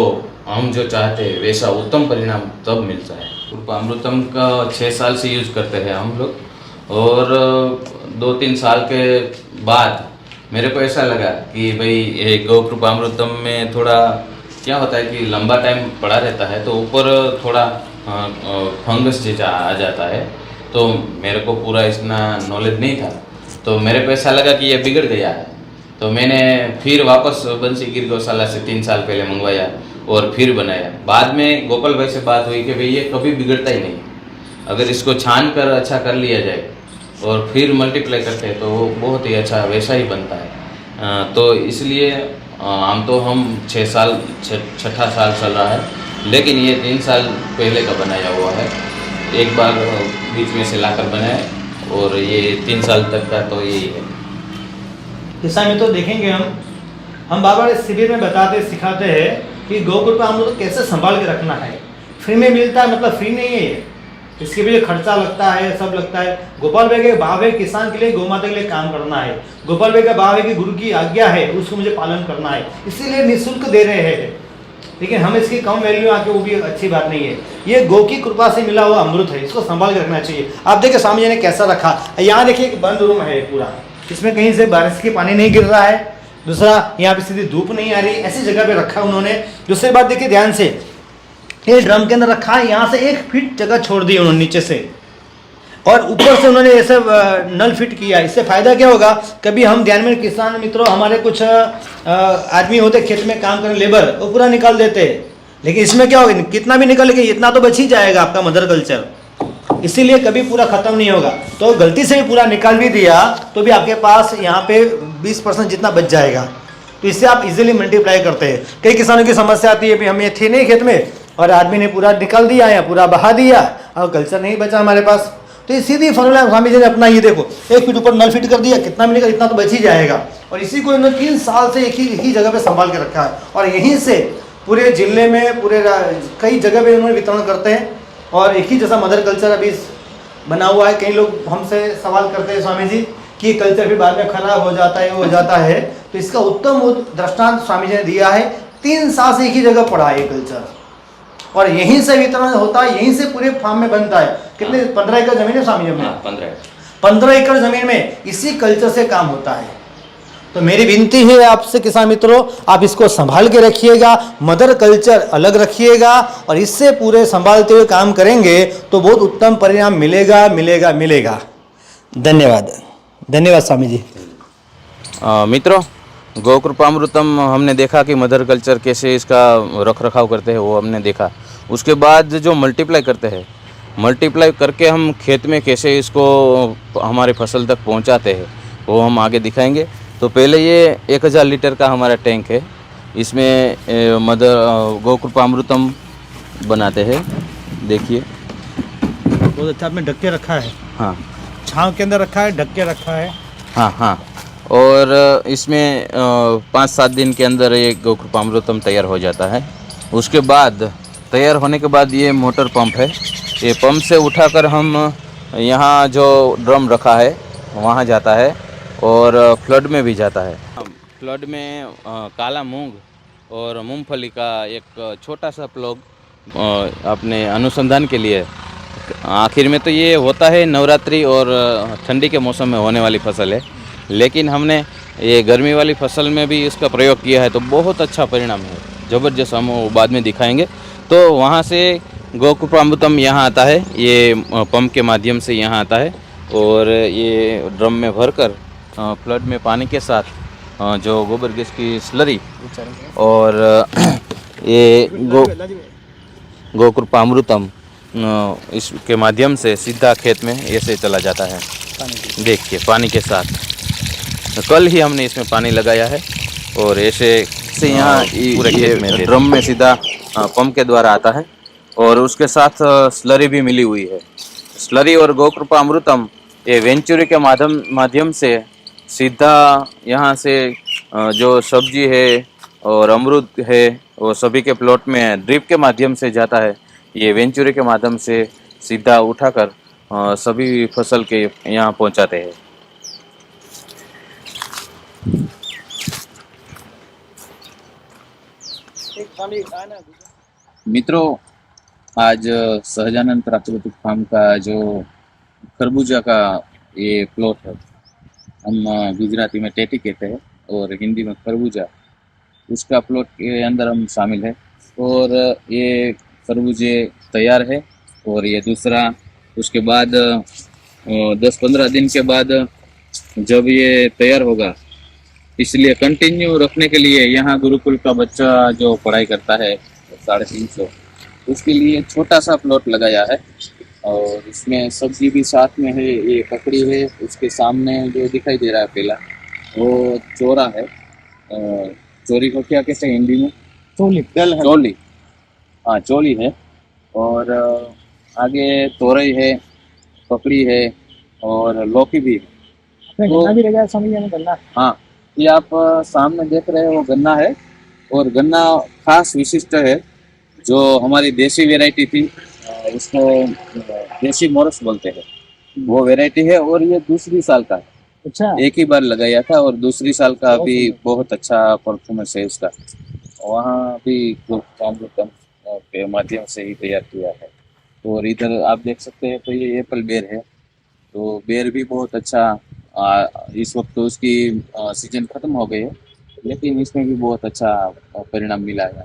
हम जो चाहते हैं वैसा उत्तम परिणाम तब मिलता है। कृपामृतम का 6 साल से यूज़ करते हैं हम लोग, और 2-3 साल के बाद मेरे को ऐसा लगा कि भाई ये गोकृपामृतम में थोड़ा क्या होता है कि लंबा टाइम पड़ा रहता है तो ऊपर थोड़ा फंगस जैसा आ जाता है। तो मेरे को पूरा इतना नॉलेज नहीं था, तो मेरे को ऐसा लगा कि ये बिगड़ गया है। तो मैंने फिर वापस बंसीगिर गौशाला से 3 साल पहले मंगवाया और फिर बनाया। बाद में गोपाल भाई से बात हुई कि भाई ये कभी बिगड़ता ही नहीं, अगर इसको छान कर अच्छा कर लिया जाए और फिर मल्टीप्लाई करते हैं तो वो बहुत ही अच्छा वैसा ही बनता है। तो इसलिए हम 6 साल, छठा साल चल रहा है, लेकिन ये 3 साल पहले का बनाया हुआ है। एक बार बीच में से लाकर बनाया और ये 3 साल तक का तो यही है। किसान में तो देखेंगे हम बार बार इस शिविर में बताते सिखाते हैं कि गोकृपामृत कैसे संभाल के रखना है। फ्री में मिलता है, मतलब फ्री नहीं है ये, इसके भी खर्चा लगता है, सब लगता है। गोपाल भाई के भाव है किसान के लिए, गौ माता के लिए काम करना है। गोपाल भाई का भाव है कि गुरु की आज्ञा है उसको मुझे पालन करना है, इसीलिए निःशुल्क दे रहे हैं। लेकिन हम इसकी कम वैल्यू आके वो भी अच्छी बात नहीं है। ये गौ की कृपा से मिला हुआ अमृत है, इसको संभाल के रखना चाहिए। आप देखिए स्वामी जी ने कैसा रखा। यहाँ देखिए एक बंद रूम है पूरा, इसमें कहीं से बारिश के पानी नहीं गिर रहा है। दूसरा, यहाँ पे सीधी धूप नहीं आ रही, ऐसी जगह पे रखा उन्होंने। दूसरी बात देखिए ध्यान से, ये ड्रम के अंदर रखा है, यहाँ से 1 फीट जगह छोड़ दी उन्होंने नीचे से, और ऊपर से उन्होंने ऐसे नल फिट किया। इससे फायदा क्या होगा, कभी हम ध्यान में किसान मित्रों, हमारे कुछ आदमी होते खेत में काम करने लेबर, वो पूरा निकाल देते हैं। लेकिन इसमें क्या होगा, कितना भी निकल के इतना तो बच ही जाएगा आपका मदर कल्चर, इसीलिए कभी पूरा खत्म नहीं होगा। तो गलती से भी पूरा निकाल भी दिया तो भी आपके पास यहाँ पे 20% जितना बच जाएगा। तो इससे आप इजीली मल्टीप्लाई करते हैं। कई किसानों की समस्या आती है, हमें थे नहीं खेत में और आदमी ने पूरा निकाल दिया या पूरा बहा दिया और कल्चर नहीं बचा हमारे पास। तो ये सीधी फॉर्मूला स्वामी जी ने अपना, ये देखो 1 फीट ऊपर नल फिट कर दिया, कितना मिलेगा, इतना तो बच ही जाएगा। और इसी को इन्होंने 3 साल से एक ही जगह पे संभाल के रखा है, और यहीं से पूरे जिले में पूरे कई जगह पे उन्होंने वितरण करते हैं। और एक ही जैसा मदर कल्चर अभी बना हुआ है। कई लोग हमसे सवाल करते हैं स्वामी जी कि कल्चर फिर बाद में खराब हो जाता है, हो जाता है। तो इसका उत्तम दृष्टांत स्वामी जी ने दिया है। 3 साल से एक ही जगह पड़ा है ये कल्चर, और यहीं से वितरण होता है, यहीं से पूरे फार्म में बनता है। कितने 15 एकड़ जमीन है स्वामी जी में? 15 एकड़ जमीन में इसी कल्चर से काम होता है। तो मेरी विनती है आपसे किसान मित्रों, आप इसको संभाल के रखिएगा, मदर कल्चर अलग रखिएगा, और इससे पूरे संभालते हुए काम करेंगे तो बहुत उत्तम परिणाम मिलेगा मिलेगा मिलेगा। धन्यवाद, धन्यवाद स्वामी जी। मित्रों, गोकृपामृतम हमने देखा कि मदर कल्चर कैसे इसका रख रखाव करते हैं, वो हमने देखा। उसके बाद जो मल्टीप्लाई करते हैं मल्टीप्लाई करके हम खेत में कैसे इसको हमारे फसल तक पहुंचाते हैं वो हम आगे दिखाएंगे। तो पहले ये 1000 लीटर का हमारा टैंक है, इसमें गोकृपामृतम बनाते हैं। देखिए बहुत अच्छा आपने ढक के रखा है, हाँ छांव के अंदर रखा है, ढक के रखा है। हाँ हाँ, और इसमें 5-7 दिन के अंदर ये गोकृपामृतम तैयार हो जाता है। उसके बाद तैयार होने के बाद ये मोटर पंप है, ये पंप से उठाकर हम यहाँ जो ड्रम रखा है वहाँ जाता है और फ्लड में भी जाता है। फ्लड में काला मूंग और मूंगफली का एक छोटा सा प्लॉग अपने अनुसंधान के लिए। आखिर में तो ये होता है नवरात्रि और ठंडी के मौसम में होने वाली फसल है, लेकिन हमने ये गर्मी वाली फसल में भी इसका प्रयोग किया है तो बहुत अच्छा परिणाम है, ज़बरदस्त। हम वो बाद में दिखाएंगे। तो वहाँ से गोकृपामृतम यहाँ आता है, ये पंप के माध्यम से यहाँ आता है और ये ड्रम में भरकर फ्लड में पानी के साथ जो गोबर गैस की स्लरी और ये गोकृपामृतम इसके माध्यम से सीधा खेत में ऐसे चला जाता है। देखिए पानी के साथ, तो कल ही हमने इसमें पानी लगाया है और ऐसे से यहाँ पूरे खेत में ड्रम में सीधा पंप के द्वारा आता है और उसके साथ स्लरी भी मिली हुई है। स्लरी और गोकृपामृतम ये वेंचुरी के माध्यम से सीधा यहाँ से जो सब्जी है और अमरूद है वो सभी के प्लॉट में ड्रिप के माध्यम से जाता है। ये वेंचुरी के माध्यम से सीधा उठाकर सभी फसल के यहाँ पहुँचाते हैं। मित्रों, आज सहजानंद प्राकृतिक फार्म का जो खरबूजा का ये प्लॉट है, हम गुजराती में टेटी कहते हैं और हिंदी में खरबूजा, उसका प्लॉट के अंदर हम शामिल है। और ये खरबूजे तैयार है और ये दूसरा उसके बाद 10-15 दिन के बाद जब ये तैयार होगा, इसलिए कंटिन्यू रखने के लिए यहाँ गुरुकुल का बच्चा जो पढ़ाई करता है 350, उसके लिए छोटा सा प्लॉट लगाया है और इसमें सब्जी भी साथ में है। ये ककड़ी है, उसके सामने जो दिखाई दे रहा है पहला वो चोरा है। चोरी को क्या कहते हैं हिंदी में? चोली। हाँ, चोली है। और आगे तोरई है, ककड़ी है और लौकी भी है। गन्ना भी लगा है, गन्ना। हाँ, ये आप सामने देख रहे हैं वो गन्ना है और गन्ना खास विशिष्ट है जो हमारी देसी वैरायटी थी, उसको देसी मोरस बोलते हैं, वो वैरायटी है और ये दूसरी साल का है। अच्छा, एक ही बार लगाया था और दूसरी साल का अभी बहुत अच्छा परफॉर्मेंस है इसका। वहाँ भी गोकृपामृतम के माध्यम से ही तैयार किया है। और इधर आप देख सकते हैं तो ये एप्पल बेर है, तो बेर भी बहुत अच्छा। इस वक्त तो उसकी सीजन खत्म हो गई है, लेकिन इसमें भी बहुत अच्छा परिणाम मिला है।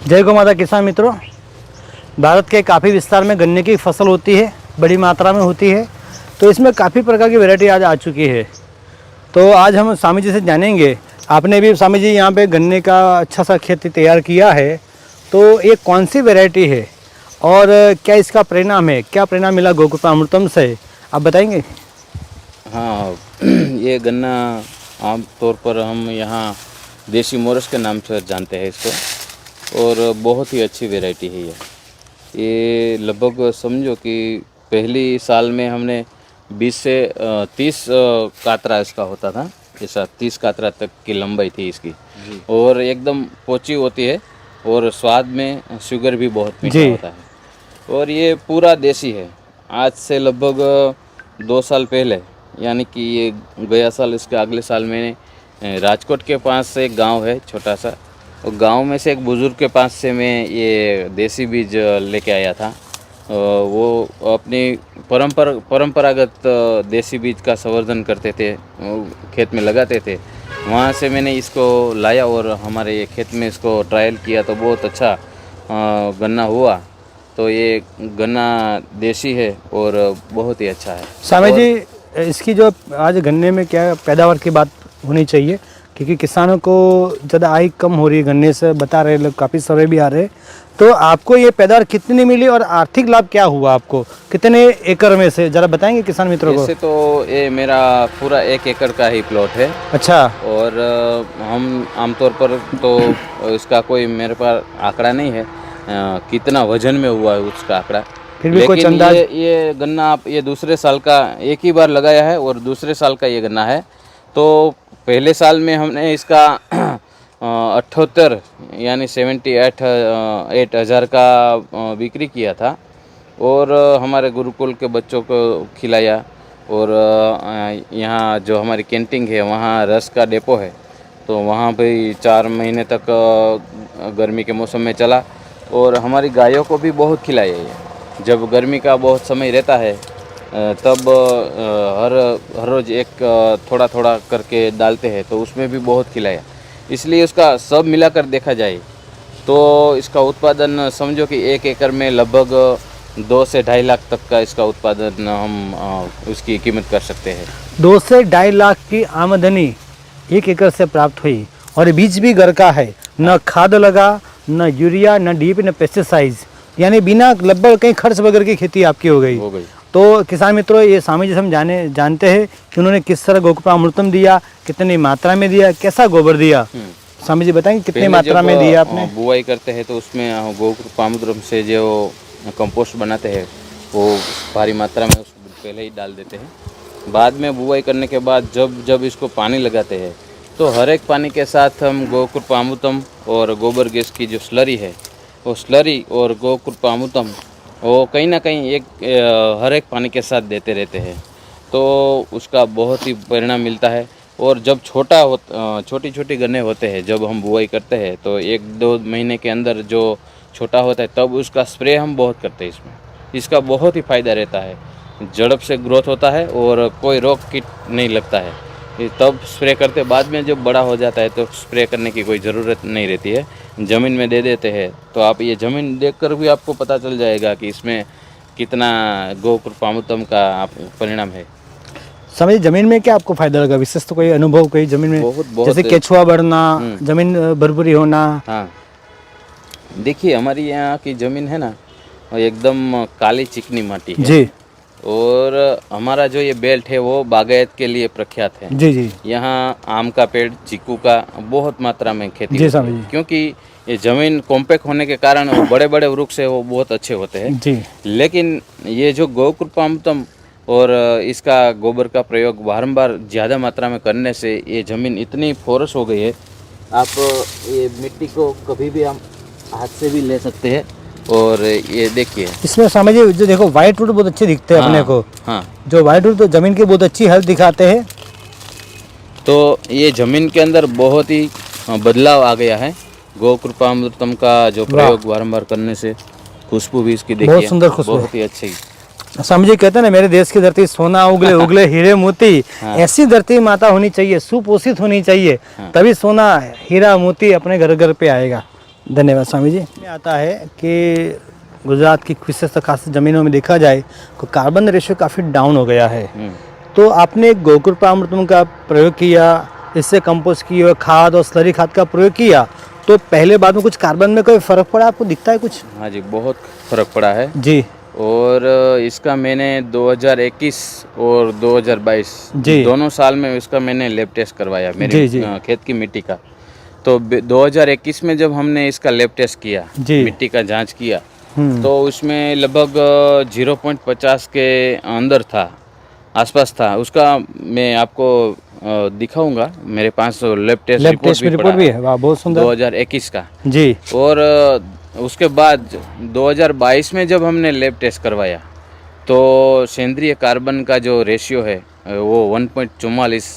जय गौ माता किसान मित्रों, भारत के काफ़ी विस्तार में गन्ने की फसल होती है, बड़ी मात्रा में होती है। तो इसमें काफ़ी प्रकार की वैरायटी आज आ चुकी है। तो आज हम स्वामी जी से जानेंगे, आपने भी स्वामी जी यहाँ पे गन्ने का अच्छा सा खेत तैयार किया है, तो ये कौन सी वैरायटी है और क्या इसका परिणाम है, क्या परिणाम मिला गोकृपामृतम से, आप बताएंगे? हाँ, ये गन्ना आम तौर पर हम यहाँ देसी मोरस के नाम से जानते हैं इसको, और बहुत ही अच्छी वैरायटी है ये लगभग समझो कि पहली साल में हमने 20 से 30 कातरा इसका होता था, ऐसा 30 कातरा तक की लंबाई थी इसकी, और एकदम पोची होती है और स्वाद में शुगर भी बहुत मीठा होता है। और ये पूरा देसी है। आज से लगभग 2 साल पहले, यानी कि ये गया साल, इसके अगले साल मैंने राजकोट के पास से एक गांव है छोटा सा, और गांव में से एक बुज़ुर्ग के पास से मैं ये देसी बीज लेके आया था। वो अपनी परंपरागत देसी बीज का संवर्धन करते थे, खेत में लगाते थे। वहाँ से मैंने इसको लाया और हमारे ये खेत में इसको ट्रायल किया तो बहुत अच्छा गन्ना हुआ। तो ये गन्ना देसी है और बहुत ही अच्छा है। स्वामी जी, इसकी जो आज गन्ने में क्या पैदावार की बात होनी चाहिए, क्योंकि किसानों को ज़्यादा आय कम हो रही है गन्ने से, बता रहे लोग, काफ़ी सर्वे भी आ रहे। तो आपको ये पैदावार कितनी मिली और आर्थिक लाभ क्या हुआ आपको, कितने एकड़ में से ज़रा बताएंगे किसान मित्रों को। वैसे तो ये मेरा पूरा 1 एकड़ का ही प्लॉट है। अच्छा। और हम आमतौर पर तो इसका कोई मेरे पास आंकड़ा नहीं है, कितना वजन में हुआ है उसका आंकड़ा। फिर भी कुछ लेकिन अंदाज। ये गन्ना आप ये दूसरे साल का, एक ही बार लगाया है और दूसरे साल का ये गन्ना है। तो पहले साल में हमने इसका 78 यानी 78,000 का बिक्री किया था और हमारे गुरुकुल के बच्चों को खिलाया। और यहाँ जो हमारी कैंटीन है वहाँ रस का डेपो है, तो वहाँ भी 4 महीने तक गर्मी के मौसम में चला और हमारी गायों को भी बहुत खिलाया ये। जब गर्मी का बहुत समय रहता है तब हर रोज़ एक थोड़ा थोड़ा करके डालते हैं, तो उसमें भी बहुत खिलाया। इसलिए उसका सब मिलाकर देखा जाए तो इसका उत्पादन समझो कि 1 एकड़ में लगभग 2 से 2.5 लाख तक का इसका उत्पादन हम उसकी कीमत कर सकते हैं। 2 से 2.5 लाख की आमदनी 1 एकड़ से प्राप्त हुई और बीज भी घर का है, न खाद लगा, न यूरिया, न डीपी, न पेस्टिसाइड्स, यानी बिना लगभग कहीं खर्च वगैरह की खेती आपकी हो गई। तो किसान मित्रों, ये स्वामी जी से हम जानते हैं कि उन्होंने किस तरह गोकृपा अमृतम दिया, कितनी मात्रा में दिया, कैसा गोबर दिया। स्वामी जी बताएंगे कितनी मात्रा में दिया आपने। बुआई करते हैं तो उसमें गोकृपा अमृतम से जो कंपोस्ट बनाते हैं वो भारी मात्रा में उसको पहले ही डाल देते हैं। बाद में बुआई करने के बाद जब इसको पानी लगाते हैं तो हर एक पानी के साथ हम गोकृपा अमृतम और गोबर गैस की जो स्लरी है वो स्लरी और गोकृपा अमृतम वो कहीं ना कहीं हर एक पानी के साथ देते रहते हैं, तो उसका बहुत ही परिणाम मिलता है। और जब छोटी छोटी गन्ने होते हैं, जब हम बुआई करते हैं तो 1-2 महीने के अंदर जो छोटा होता है तब उसका स्प्रे हम बहुत करते हैं। इसका बहुत ही फ़ायदा रहता है, झड़प से ग्रोथ होता है और कोई रोग कीट नहीं लगता है। तब स्प्रे करते, बाद में जब बड़ा हो जाता है तो स्प्रे करने की कोई ज़रूरत नहीं रहती है, ज़मीन में दे देते हैं। तो आप ये ज़मीन देखकर भी आपको पता चल जाएगा कि इसमें कितना गोकृपा अमृतम का परिणाम है। समझ जमीन में क्या आपको फायदा लगा, विशेष तो कोई अनुभव कोई जमीन में बहुत जैसे केचुआ बढ़ना, जमीन भरपूरी होना। हाँ, देखिए हमारी यहाँ की ज़मीन है ना एकदम काली चिकनी माटी है जी, और हमारा जो ये बेल्ट है वो बागायत के लिए प्रख्यात है। जी जी। यहाँ आम का पेड़, चीकू का बहुत मात्रा में खेती जी होती समझ है, क्योंकि ये जमीन कॉम्पैक्ट होने के कारण वो बड़े बड़े वृक्ष है वो बहुत अच्छे होते हैं जी। लेकिन ये जो गोकृपा अमृतम और इसका गोबर का प्रयोग बारंबार ज़्यादा मात्रा में करने से ये ज़मीन इतनी फोरस हो गई है, आप ये मिट्टी को कभी भी हम हाथ से भी ले सकते हैं। और ये देखिए इसमें स्वामी जी जो देखो व्हाइट रूट बहुत अच्छे दिखते हैं अपने को। हाँ, जो व्हाइट रूट तो जमीन की बहुत अच्छी हेल्थ दिखाते हैं। तो ये जमीन के अंदर बहुत ही बदलाव आ गया है गोकृपा अमृतम का जो प्रयोग बारंबार करने से। खुशबू भी इसकी देखिए, बहुत सुंदर खुशबू, बहुत ही अच्छी। स्वामी जी कहते हैं ना, मेरे देश की धरती सोना उगले उगले हीरे मोती। ऐसी धरती माता होनी चाहिए, सुपोषित होनी चाहिए, तभी सोना हीरा मोती अपने घर घर पे आएगा। धन्यवाद स्वामी जी। में आता है कि गुजरात की विशेष खास ज़मीनों में देखा जाए तो कार्बन रेशियो काफ़ी डाउन हो गया है। तो आपने गोकृपा अमृतम का प्रयोग किया, इससे कंपोस्ट की और खाद और स्लरी खाद का प्रयोग किया, तो पहले बाद में कुछ कार्बन में कोई फ़र्क पड़ा आपको, दिखता है कुछ? हाँ जी, बहुत फर्क पड़ा है जी। और इसका मैंने 2021 और 2022 दोनों साल में इसका मैंने लैब टेस्ट करवाया मेरे खेत की मिट्टी का। तो 2021 में जब हमने इसका लैब टेस्ट किया, मिट्टी का जांच किया, तो उसमें लगभग 0.50 के अंदर था, आसपास था। उसका मैं आपको दिखाऊंगा, मेरे पास लैब टेस्ट रिपोर्ट भी है। वाह, बहुत सुंदर। 2021 का जी। और उसके बाद 2022 में जब हमने लैब टेस्ट करवाया तो सेंद्रीय कार्बन का जो रेशियो है वो 1.44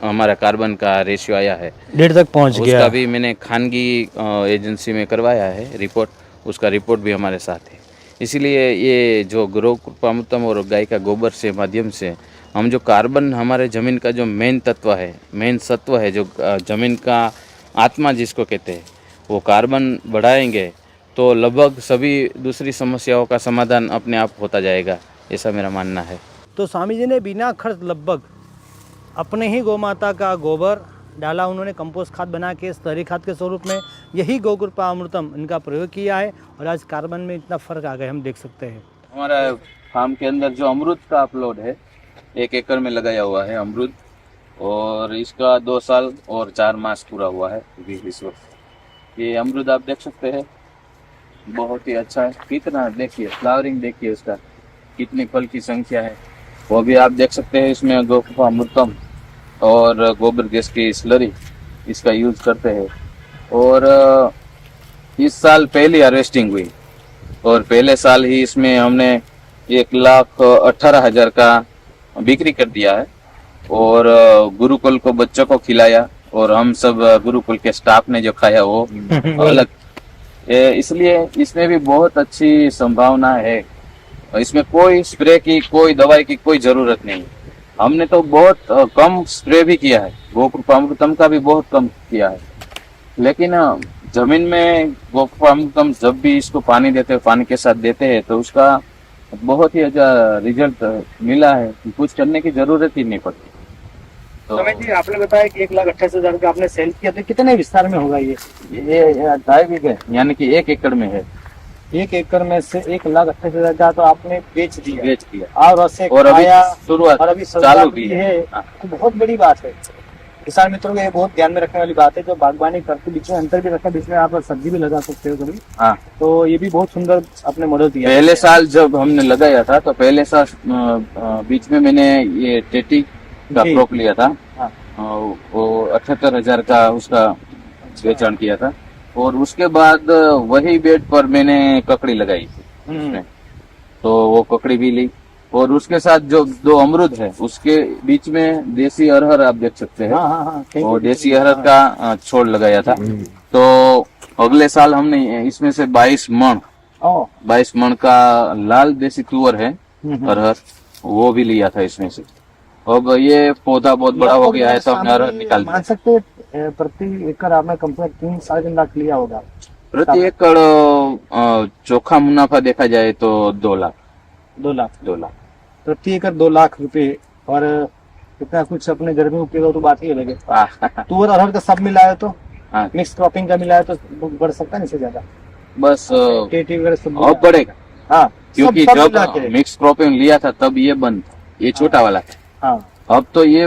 हमारा कार्बन का रेशियो आया है, 1.5 तक पहुंच गया। उसका भी मैंने खानगी एजेंसी में करवाया है रिपोर्ट, उसका रिपोर्ट भी हमारे साथ है। इसीलिए ये जो गोकृपा अमृतम और गाय का गोबर से माध्यम से हम जो कार्बन, हमारे ज़मीन का जो मेन तत्व है, मेन सत्व है, जो ज़मीन का आत्मा जिसको कहते हैं, वो कार्बन बढ़ाएंगे तो लगभग सभी दूसरी समस्याओं का समाधान अपने आप होता जाएगा, ऐसा मेरा मानना है। तो स्वामी जी ने बिना खर्च लगभग अपने ही गौ माता का गोबर डाला उन्होंने कंपोस्ट खाद बना के स्लरी खाद के स्वरूप में। यही गौकृपा अमृतम इनका प्रयोग किया है और आज कार्बन में इतना फर्क आ गया हम देख सकते हैं। हमारा फार्म के अंदर जो अमरूद का प्लॉट है 1 एकड़ में लगाया हुआ है अमरूद, और इसका 2 साल और 4 मास पूरा हुआ है अभी इस वक्त। ये अमरूद आप देख सकते हैं, बहुत ही अच्छा है। कितना देखिए फ्लावरिंग, देखिए उसका कितनी फल की संख्या है वो भी आप देख सकते हैं। इसमें गौकृपा अमृतम और गोबर गैस की स्लरी इसका यूज करते हैं। और इस साल पहली हार्वेस्टिंग हुई और पहले साल ही इसमें हमने 1,18,000 का बिक्री कर दिया है और गुरुकुल को बच्चों को खिलाया और हम सब गुरुकुल के स्टाफ ने जो खाया वो अलग। इसलिए इसमें भी बहुत अच्छी संभावना है। इसमें कोई स्प्रे की, कोई दवाई की कोई जरूरत नहीं। हमने तो बहुत कम स्प्रे भी किया है, गौकृपा अमृतम का भी बहुत कम किया है, लेकिन जमीन में गौकृपा अमृतम जब भी इसको पानी देते हैं, पानी के साथ देते हैं, तो उसका बहुत ही अच्छा रिजल्ट मिला है। कुछ करने की जरूरत ही नहीं पड़ती। तो जी आपने बताया कि 1,28,000 का आपने सेल किया, तो कितने विस्तार में होगा ये 2.5 बीघे यानी कि 1 एकड़ में है। 1 एकड़ में से 1,28,000 का तो आपने बेच दिया और और अभी शुरुआत और अभी चालू भी है, तो बहुत बड़ी बात है। किसान मित्रों को ये बहुत ध्यान में रखने वाली बात है। जो बागवानी करते बीच में अंतर भी रखा, बीच में आप सब्जी भी लगा सकते हो कभी। हाँ, तो ये भी बहुत सुंदर आपने मॉडल दिया। पहले साल जब हमने लगाया था तो पहले साल बीच में मैंने ये टेटी का क्रॉप लिया था। हाँ। वो 78,000 का उसका बेचन किया था और उसके बाद वही बेड पर मैंने ककड़ी लगाई थी उसमें, तो वो ककड़ी भी ली और उसके साथ जो 2 अमरूद है उसके बीच में देसी अरहर आप देख सकते हैं। वो देसी अरहर का छोड़ लगाया था। तो अगले साल हमने इसमें से 22 मण का लाल देसी तुअर है अरहर, वो भी लिया था इसमें से। अब ये पौधा बहुत बड़ा हो गया है तो हमने अरहर निकाल दिया। मान सकते हैं प्रति एकड़ आपने कम से कम 3-3.5 लाख लिया होगा। प्रति एकड़ चोखा मुनाफा देखा जाए तो 2 लाख। 2 लाख प्रति एकड़ 2 लाख रुपए। और कितना कुछ अपने घर में उपयोग तो बात ही अलग है। तुअर अरहर का सब मिलाया तो मिक्स क्रॉपिंग का मिलाया तो बढ़ सकता है इससे ज्यादा। बस टेटी वगैरह सब अब बढ़ेगा। हाँ, क्योंकि जब मिक्स क्रॉपिंग लिया था तब ये बंद था, ये छोटा वाला था। हाँ। अब तो ये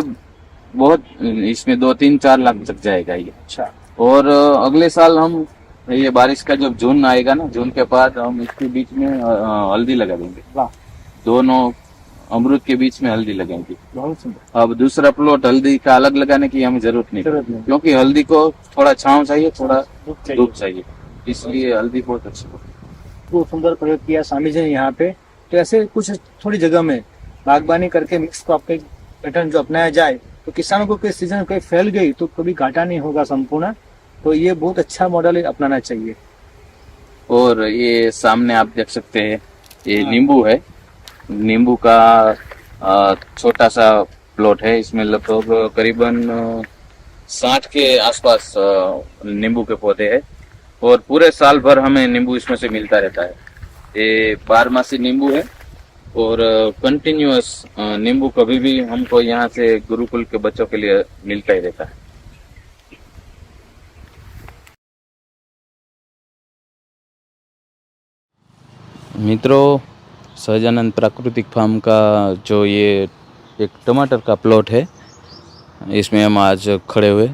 बहुत, इसमें 2-3-4 लाख तक जाएगा ये। अच्छा। और अगले साल हम ये बारिश का जब जून आएगा ना, जून के बाद हम इसके बीच में हल्दी लगा देंगे। वाह। दोनों अमरूद के बीच में हल्दी लगाएंगे। बहुत सुंदर। अब दूसरा प्लॉट हल्दी का अलग लगाने की हमें जरूरत नहीं, क्योंकि हल्दी को थोड़ा छांव चाहिए, थोड़ा धूप चाहिए, इसलिए हल्दी बहुत अच्छी। बहुत सुंदर प्रयोग किया स्वामी जी ने यहाँ पे। तो ऐसे कुछ थोड़ी जगह में बागबानी करके मिक्स क्रॉप के पैटर्न जो अपनाया जाए तो किसानों को कोई सीजन कोई फैल गई तो कभी घाटा नहीं होगा संपूर्ण। तो ये बहुत अच्छा मॉडल अपनाना चाहिए। और ये सामने आप देख सकते हैं ये नींबू है, नींबू का छोटा सा प्लॉट है। इसमें लगभग करीबन 60 के आसपास नींबू के पौधे हैं और पूरे साल भर हमें नींबू इसमें से मिलता रहता है। ये 12मासी नींबू है और कंटिन्यूअस नींबू कभी भी हमको यहाँ से गुरुकुल के बच्चों के लिए मिलता ही रहता है। मित्रों, सहजानंद प्राकृतिक फार्म का जो ये एक टमाटर का प्लॉट है, इसमें हम आज खड़े हुए।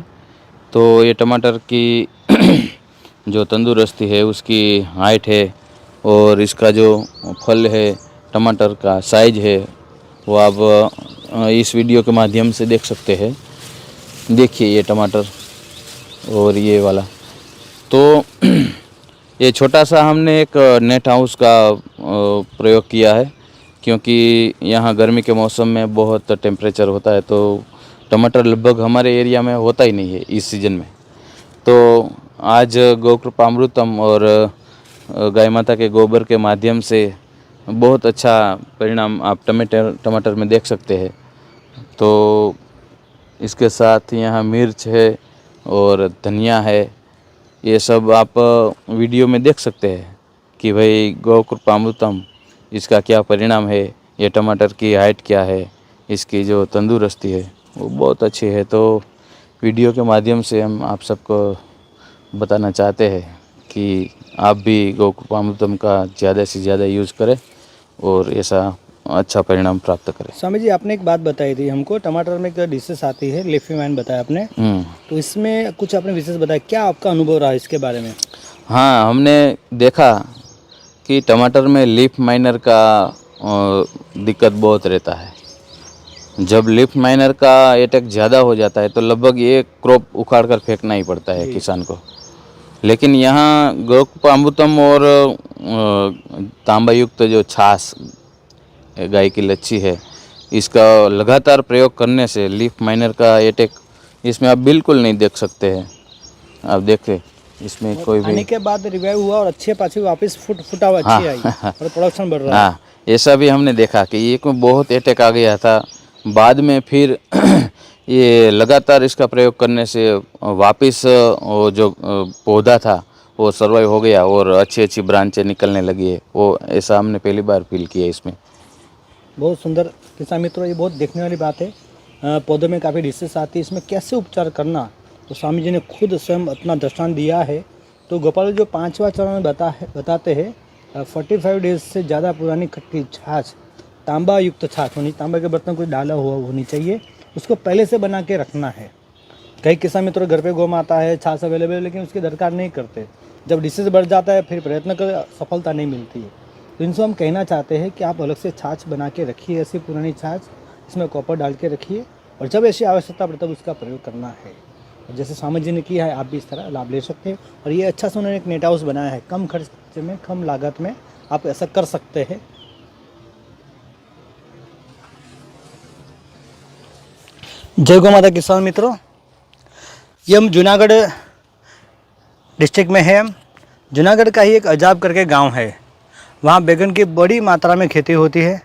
तो ये टमाटर की जो तंदुरुस्ती है, उसकी हाइट है और इसका जो फल है, टमाटर का साइज है, वो आप इस वीडियो के माध्यम से देख सकते हैं। देखिए ये टमाटर और ये वाला। तो ये छोटा सा हमने एक नेट हाउस का प्रयोग किया है, क्योंकि यहाँ गर्मी के मौसम में बहुत टेम्परेचर होता है, तो टमाटर लगभग हमारे एरिया में होता ही नहीं है इस सीज़न में। तो आज गौकृपा अमृतम और गाय माता के गोबर के माध्यम से बहुत अच्छा परिणाम आप टमाटर में देख सकते हैं। तो इसके साथ यहाँ मिर्च है और धनिया है, ये सब आप वीडियो में देख सकते हैं कि भाई गौकृपा अमृतम इसका क्या परिणाम है, ये टमाटर की हाइट क्या है, इसकी जो तंदुरुस्ती है वो बहुत अच्छी है। तो वीडियो के माध्यम से हम आप सबको बताना चाहते हैं कि आप भी गोकृपामृतम का ज़्यादा से ज़्यादा यूज़ करें और ऐसा अच्छा परिणाम प्राप्त करें। स्वामी जी, आपने एक बात बताई थी हमको, टमाटर में एक डिशेस आती है लीफी माइन बताया आपने, तो इसमें कुछ आपने विशेष बताया, क्या आपका अनुभव रहा इसके बारे में? हाँ, हमने देखा कि टमाटर में लीफ माइनर का दिक्कत बहुत रहता है। जब लीफ माइनर का अटैक ज़्यादा हो जाता है तो लगभग ये क्रॉप उखाड़ कर फेंकना ही पड़ता है किसान को। लेकिन यहाँ गोकृपामृतम और तांबा युक्त जो छाछ गाय की लच्छी है, इसका लगातार प्रयोग करने से लीफ माइनर का अटैक इसमें आप बिल्कुल नहीं देख सकते हैं। आप देखें इसमें कोई भी आने के बाद रिवाइव हुआ और अच्छे पाछे वापस फुटा हुआ अच्छी आई और प्रोडक्शन बढ़ रहा है। हाँ, ऐसा भी हमने देखा कि एक में बहुत अटैक आ गया था, बाद में फिर ये लगातार इसका प्रयोग करने से वापस वो जो पौधा था वो सर्वाइव हो गया और अच्छी अच्छी ब्रांचें निकलने लगी है। वो ऐसा हमने पहली बार फील किया इसमें। बहुत सुंदर किसान मित्रों, ये बहुत देखने वाली बात है। पौधों में काफ़ी डिसीज आती है, इसमें कैसे उपचार करना तो स्वामी जी ने खुद स्वयं अपना दृष्टांत दिया है। तो गोपाल जो 5वां चरण बताते हैं 45 डेज से ज़्यादा पुरानी खट्टी छाछ, तांबा युक्त छाछ होनी, तांबा के बर्तन कोई डाला हुआ होनी चाहिए, उसको पहले से बना के रखना है। कई किसान मित्रों घर पे गौ माता है, छाछ अवेलेबल है, लेकिन उसकी दरकार नहीं करते। जब डिसीज बढ़ जाता है फिर प्रयत्न कर सफलता नहीं मिलती है। तो इनसे हम कहना चाहते हैं कि आप अलग से छाछ बना के रखिए, ऐसी पुरानी छाछ, इसमें कॉपर डाल के रखिए और जब ऐसी आवश्यकता पड़े तब उसका प्रयोग करना है। और जैसे स्वामी जी ने किया है, आप भी इस तरह लाभ ले सकते हैं। और ये अच्छा से उन्होंने एक नेट हाउस बनाया है, कम खर्च में कम लागत में आप ऐसा कर सकते हैं। जय गौ माता किसान मित्रों, ये हम जूनागढ़ डिस्ट्रिक्ट में है। जूनागढ़ का ही एक अजाब करके गांव है, वहाँ बैगन की बड़ी मात्रा में खेती होती है,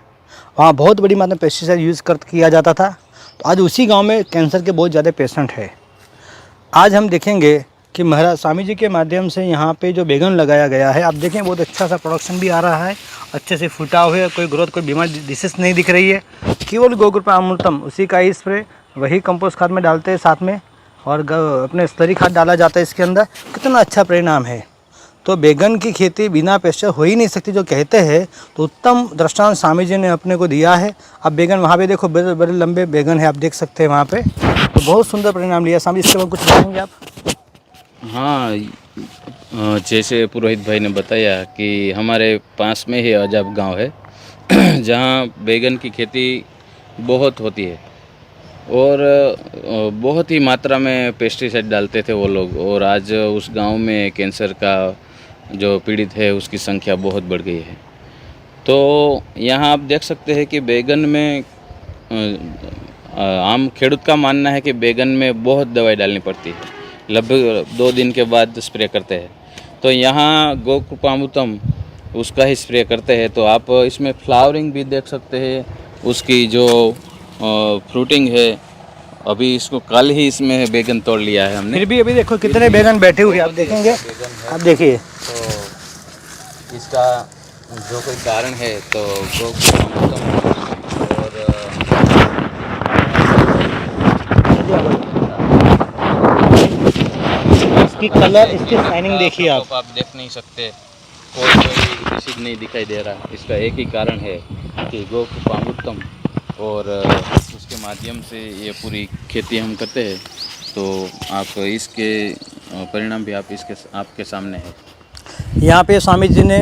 वहाँ बहुत बड़ी मात्रा में पेस्टिसाइड यूज़ किया जाता था। तो आज उसी गांव में कैंसर के बहुत ज़्यादा पेशेंट है। आज हम देखेंगे कि महाराज स्वामी जी के माध्यम से यहाँ पे जो बैगन लगाया गया है, आप देखें बहुत अच्छा सा प्रोडक्शन भी आ रहा है, अच्छे से फूटा हुआ है, कोई ग्रोथ कोई बीमारी डिसीज नहीं दिख रही है। केवल गोकृपामृतम उसी का ही स्प्रे वही कंपोस्ट खाद में डालते हैं साथ में, और अपने स्तरी खाद डाला जाता है इसके अंदर। कितना अच्छा परिणाम है। तो बैगन की खेती बिना पेस्टिसाइड हो ही नहीं सकती जो कहते हैं, तो उत्तम दृष्टांत स्वामी जी ने अपने को दिया है। अब बैगन वहाँ पे देखो, बड़े बड़े लंबे बैगन है, आप देख सकते हैं वहाँ पे, तो बहुत सुंदर परिणाम लिया स्वामी। इसके बाद कुछ बताएंगे आप? हाँ, जैसे पुरोहित भाई ने बताया कि हमारे पास में ही अजाब गांव है जहाँ बैगन की खेती बहुत होती है और बहुत ही मात्रा में पेस्टिसाइड डालते थे वो लोग, और आज उस गांव में कैंसर का जो पीड़ित है उसकी संख्या बहुत बढ़ गई है। तो यहाँ आप देख सकते हैं कि बैगन में आम खेडूत का मानना है कि बैगन में बहुत दवाई डालनी पड़ती है, लगभग 2 दिन के बाद स्प्रे करते हैं। तो यहाँ गोकृपामृतम उसका ही स्प्रे करते हैं। तो आप इसमें फ्लावरिंग भी देख सकते हैं, उसकी जो फ्रूटिंग है। अभी इसको कल ही इसमें बैगन तोड़ लिया है हमने, फिर भी अभी देखो कितने बैगन बैठे हुए आप देखेंगे, आप देखिए। तो इसका जो कोई कारण है तो गोकृपामृतम और इसकी कलर, इसकी शाइनिंग देखिए आप देख नहीं सकते, कोई डिसीज नहीं दिखाई दे रहा। इसका एक ही कारण है कि गोकृपामृतम और उसके माध्यम से ये पूरी खेती हम करते हैं। तो आप इसके परिणाम भी आपके सामने है। यहाँ पे स्वामी जी ने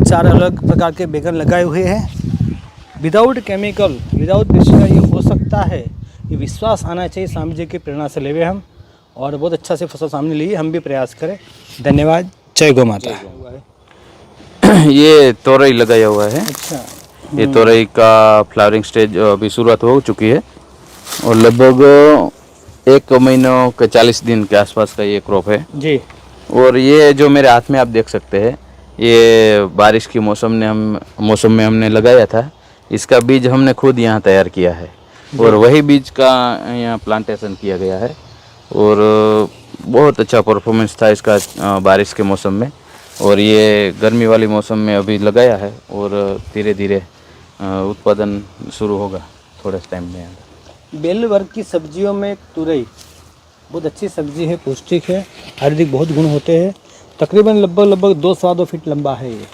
4 अलग प्रकार के बैगन लगाए हुए हैं, विदाउट केमिकल, विदाउट पेस्टिसाइड। ये हो सकता है, ये विश्वास आना चाहिए। स्वामी जी की प्रेरणा से ले हुए हम, और बहुत अच्छा से फसल सामने ली, हम भी प्रयास करें। धन्यवाद। जय गौ माता। ये तोरई लगाया हुआ है। अच्छा, ये तोरई का फ्लावरिंग स्टेज अभी शुरुआत हो चुकी है और लगभग 1 महीनों के 40 दिन के आसपास का ये क्रॉप है जी। और ये जो मेरे हाथ में आप देख सकते हैं, ये बारिश की मौसम में हमने लगाया था। इसका बीज हमने खुद यहाँ तैयार किया है और वही बीज का यहाँ प्लांटेशन किया गया है और बहुत अच्छा परफॉर्मेंस था इसका बारिश के मौसम में। और ये गर्मी वाली मौसम में अभी लगाया है और धीरे धीरे उत्पादन शुरू होगा थोड़े टाइम में। बेल वर्ग की सब्जियों में तुरई बहुत अच्छी सब्जी है, पौष्टिक है, आयुर्वेदिक बहुत गुण होते हैं। तकरीबन लगभग 2 फीट लंबा है ये।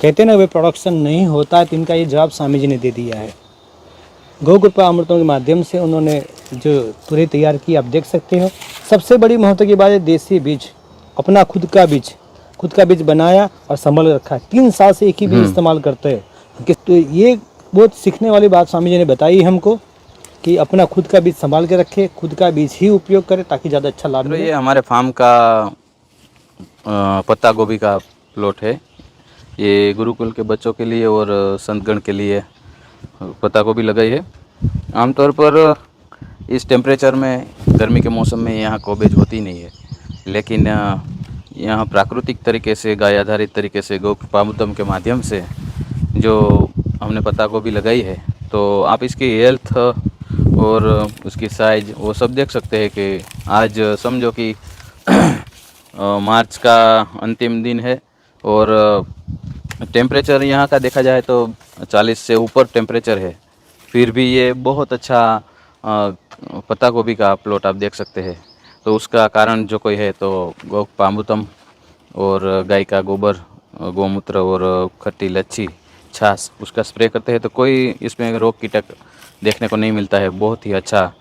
कहते हैं ना वे प्रोडक्शन नहीं होता है, तो इनका ये जवाब स्वामी जी ने दे दिया है। गौ कृपा अमृतम के माध्यम से उन्होंने जो तुरई तैयार की, आप देख सकते हो। सबसे बड़ी महत्व की बात है देसी बीज, अपना खुद का बीज बनाया और संभाल रखा है। 3 साल से एक ही बीज इस्तेमाल करते हैं। तो ये बहुत सीखने वाली बात स्वामी जी ने बताई हमको कि अपना खुद का बीज संभाल के रखे, खुद का बीज ही उपयोग करें ताकि ज़्यादा अच्छा लाभ तो मिले। ये हमारे फार्म का पत्ता गोभी का प्लॉट है। ये गुरुकुल के बच्चों के लिए और संतगण के लिए पत्ता गोभी लगाई है। आमतौर पर इस टेम्परेचर में, गर्मी के मौसम में यहाँ कॉबेज होती नहीं है, लेकिन यहाँ प्राकृतिक तरीके से, गाय आधारित तरीके से, गौ कृपामृतम के माध्यम से जो हमने पत्ता गोभी लगाई है, तो आप इसकी हेल्थ और उसकी साइज वो सब देख सकते हैं कि आज समझो कि मार्च का अंतिम दिन है और टेम्परेचर यहाँ का देखा जाए तो 40 से ऊपर टेम्परेचर है, फिर भी ये बहुत अच्छा पत्ता गोभी का प्लॉट आप देख सकते हैं। तो उसका कारण जो कोई है तो गौ कृपामृतम और गाय का गोबर, गौमूत्र और खट्टी लच्छी छाछ उसका स्प्रे करते हैं, तो कोई इसमें रोग कीटक देखने को नहीं मिलता है। बहुत ही अच्छा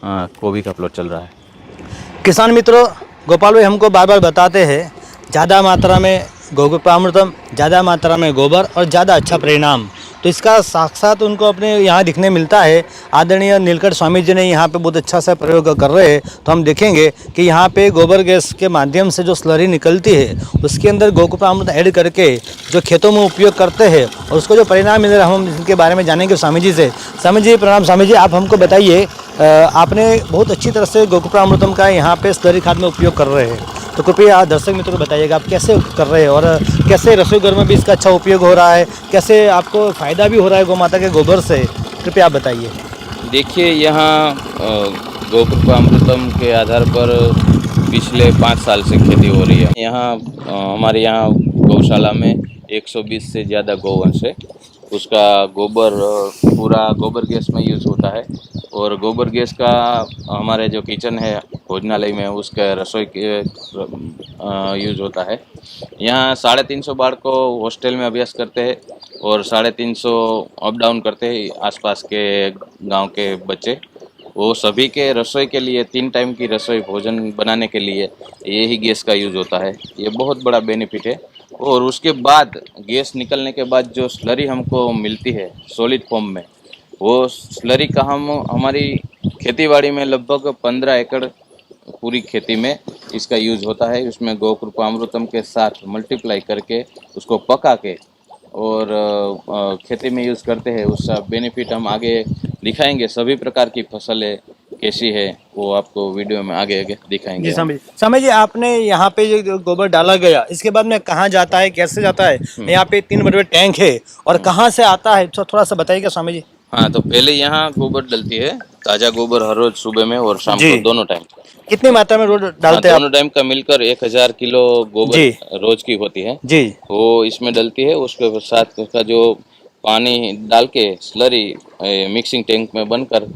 गोभी का प्लॉट चल रहा है। किसान मित्रों, गोपाल भाई हमको बार बार बताते हैं ज़्यादा मात्रा में गौ कृपामृतम, ज़्यादा मात्रा में गोबर और ज़्यादा अच्छा परिणाम, तो इसका साक्षात उनको अपने यहाँ दिखने मिलता है। आदरणीय नीलकंठ स्वामी जी ने यहाँ पे बहुत अच्छा सा प्रयोग कर रहे हैं। तो हम देखेंगे कि यहाँ पे गोबर गैस के माध्यम से जो स्लरी निकलती है उसके अंदर गौ कृपामृत ऐड करके जो खेतों में उपयोग करते हैं और उसको जो परिणाम मिल रहा है, हम इनके बारे में जानेंगे स्वामी जी से। स्वामी जी प्रणाम। स्वामी जी, आप हमको बताइए, आपने बहुत अच्छी तरह से गौ कृपामृतम का यहाँ पे स्लरी खाद में उपयोग कर रहे हैं, तो कृपया दर्शक मित्रों को बताइएगा आप कैसे कर रहे हैं और कैसे रसोई घर में भी इसका अच्छा उपयोग हो रहा है, कैसे आपको फ़ायदा भी हो रहा है गौ माता के गोबर से, कृपया आप बताइए। देखिए, यहाँ गौ कृपामृतम के आधार पर पिछले 5 साल से खेती हो रही है। यहाँ हमारे यहाँ गौशाला में 120 से ज़्यादा गौवंश है। उसका गोबर पूरा गोबर गैस में यूज़ होता है और गोबर गैस का हमारे जो किचन है भोजनालय में उसका रसोई के यूज़ होता है। यहाँ 350 बाढ़ को हॉस्टल में अभ्यास करते हैं और 350 अप डाउन करते हैं आसपास के गांव के बच्चे। वो सभी के रसोई के लिए 3 टाइम की रसोई भोजन बनाने के लिए यही गैस का यूज़ होता है। ये बहुत बड़ा बेनिफिट है। और उसके बाद गैस निकलने के बाद जो स्लरी हमको मिलती है सॉलिड फॉर्म में, वो स्लरी का हम हमारी खेतीबाड़ी में लगभग 15 एकड़ पूरी खेती में इसका यूज़ होता है। उसमें गौ कृपामृतम के साथ मल्टीप्लाई करके उसको पका के और खेती में यूज़ करते हैं। उसका बेनिफिट हम आगे दिखाएंगे। सभी प्रकार की फसलें कैसी है वो आपको वीडियो में आगे दिखाएंगे। जी स्वामी जी, आपने यहाँ पे जो गोबर डाला गया इसके बाद में कहाँ जाता है, कैसे जाता है? यहाँ पे 3 बड़े टैंक है और कहाँ से आता है, तो थोड़ा सा बताइएगा स्वामी जी। हाँ, तो पहले यहाँ गोबर डलती है, ताज़ा गोबर हर रोज सुबह में और शाम को दोनों टाइम। कितनी मात्रा में रोज डालते हैं? दोनों टाइम का मिलकर 1000 किलो गोबर रोज की होती है जी, वो इसमें डलती है। उसके साथ उसका जो पानी डाल के स्लरी मिक्सिंग टैंक में बनकर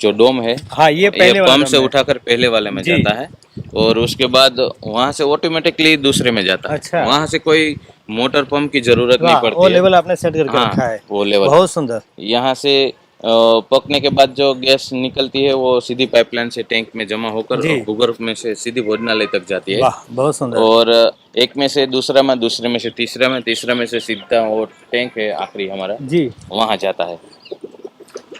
जो डोम है, हाँ, ये पंप से उठाकर पहले वाले में जाता है और उसके बाद वहाँ से ऑटोमेटिकली दूसरे में जाता है। अच्छा। वहाँ से कोई मोटर पंप की जरूरत नहीं पड़ती वो है। लेवल आपने सेट करके रखा है। वो लेवल बहुत सुंदर। यहाँ से पकने के बाद जो गैस निकलती है वो सीधी पाइपलाइन से टैंक में जमा होकर भूगर्भ में से सीधी भोजनालय तक जाती है। वाह, बहुत सुंदर। और एक में से दूसरा में, दूसरे में से तीसरा में, तीसरा में से सीधा वो टैंक है आखिरी हमारा जी, वहाँ जाता है।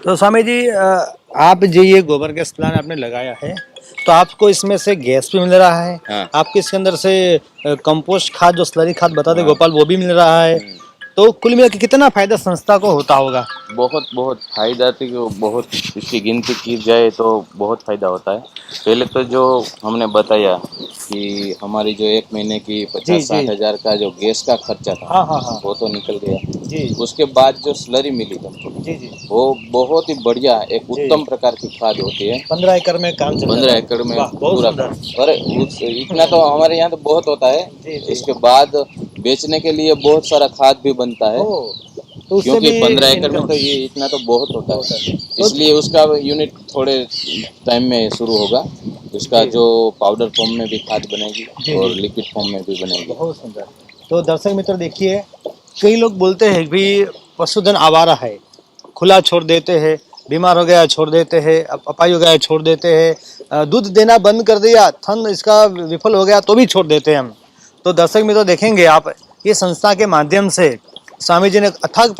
तो स्वामी जी, आप जो ये गोबर गैस प्लांट आपने लगाया है तो आपको इसमें से गैस भी मिल रहा है। हाँ। आपको इसके अंदर से कंपोस्ट खाद जो स्लरी खाद बताते गोपाल वो भी मिल रहा है। तो कुल मिला के कितना फायदा संस्था को होता होगा? बहुत फायदा, तो बहुत इसकी गिनती की जाए तो बहुत फायदा होता है। पहले तो जो हमने बताया कि हमारी जो 1 महीने की 50-60 हज़ार का जो गैस का खर्चा था, हाँ। वो तो निकल गया जी। उसके बाद जो स्लरी मिली जी, वो बहुत ही बढ़िया एक उत्तम प्रकार की खाद होती है। 15 एकड़ में काम 15 एकड़ में पूरा। अरे इतना तो हमारे यहाँ तो बहुत होता है। इसके बाद बेचने के लिए बहुत सारा खाद भी बनता है तो उससे क्योंकि भी 15 एकड़ में income- तो ये इतना तो बहुत होता है, इसलिए उसका यूनिट थोड़े टाइम में शुरू होगा। उसका जो पाउडर फॉर्म में भी खाद बनेगी जी, और जी। लिक्विड फॉर्म में भी बनेगी। बहुत सुंदर। तो दर्शक मित्र देखिए, कई लोग बोलते हैं कि भाई पशुधन आवारा है, खुला छोड़ देते हैं, बीमार हो गया छोड़ देते हैं, अपाई हो गया छोड़ देते हैं, दूध देना बंद कर दिया, थन इसका विफल हो गया तो भी छोड़ देते हैं हम। तो दर्शक मित्र देखेंगे आप, ये संस्था के माध्यम से स्वामी जी ने अथक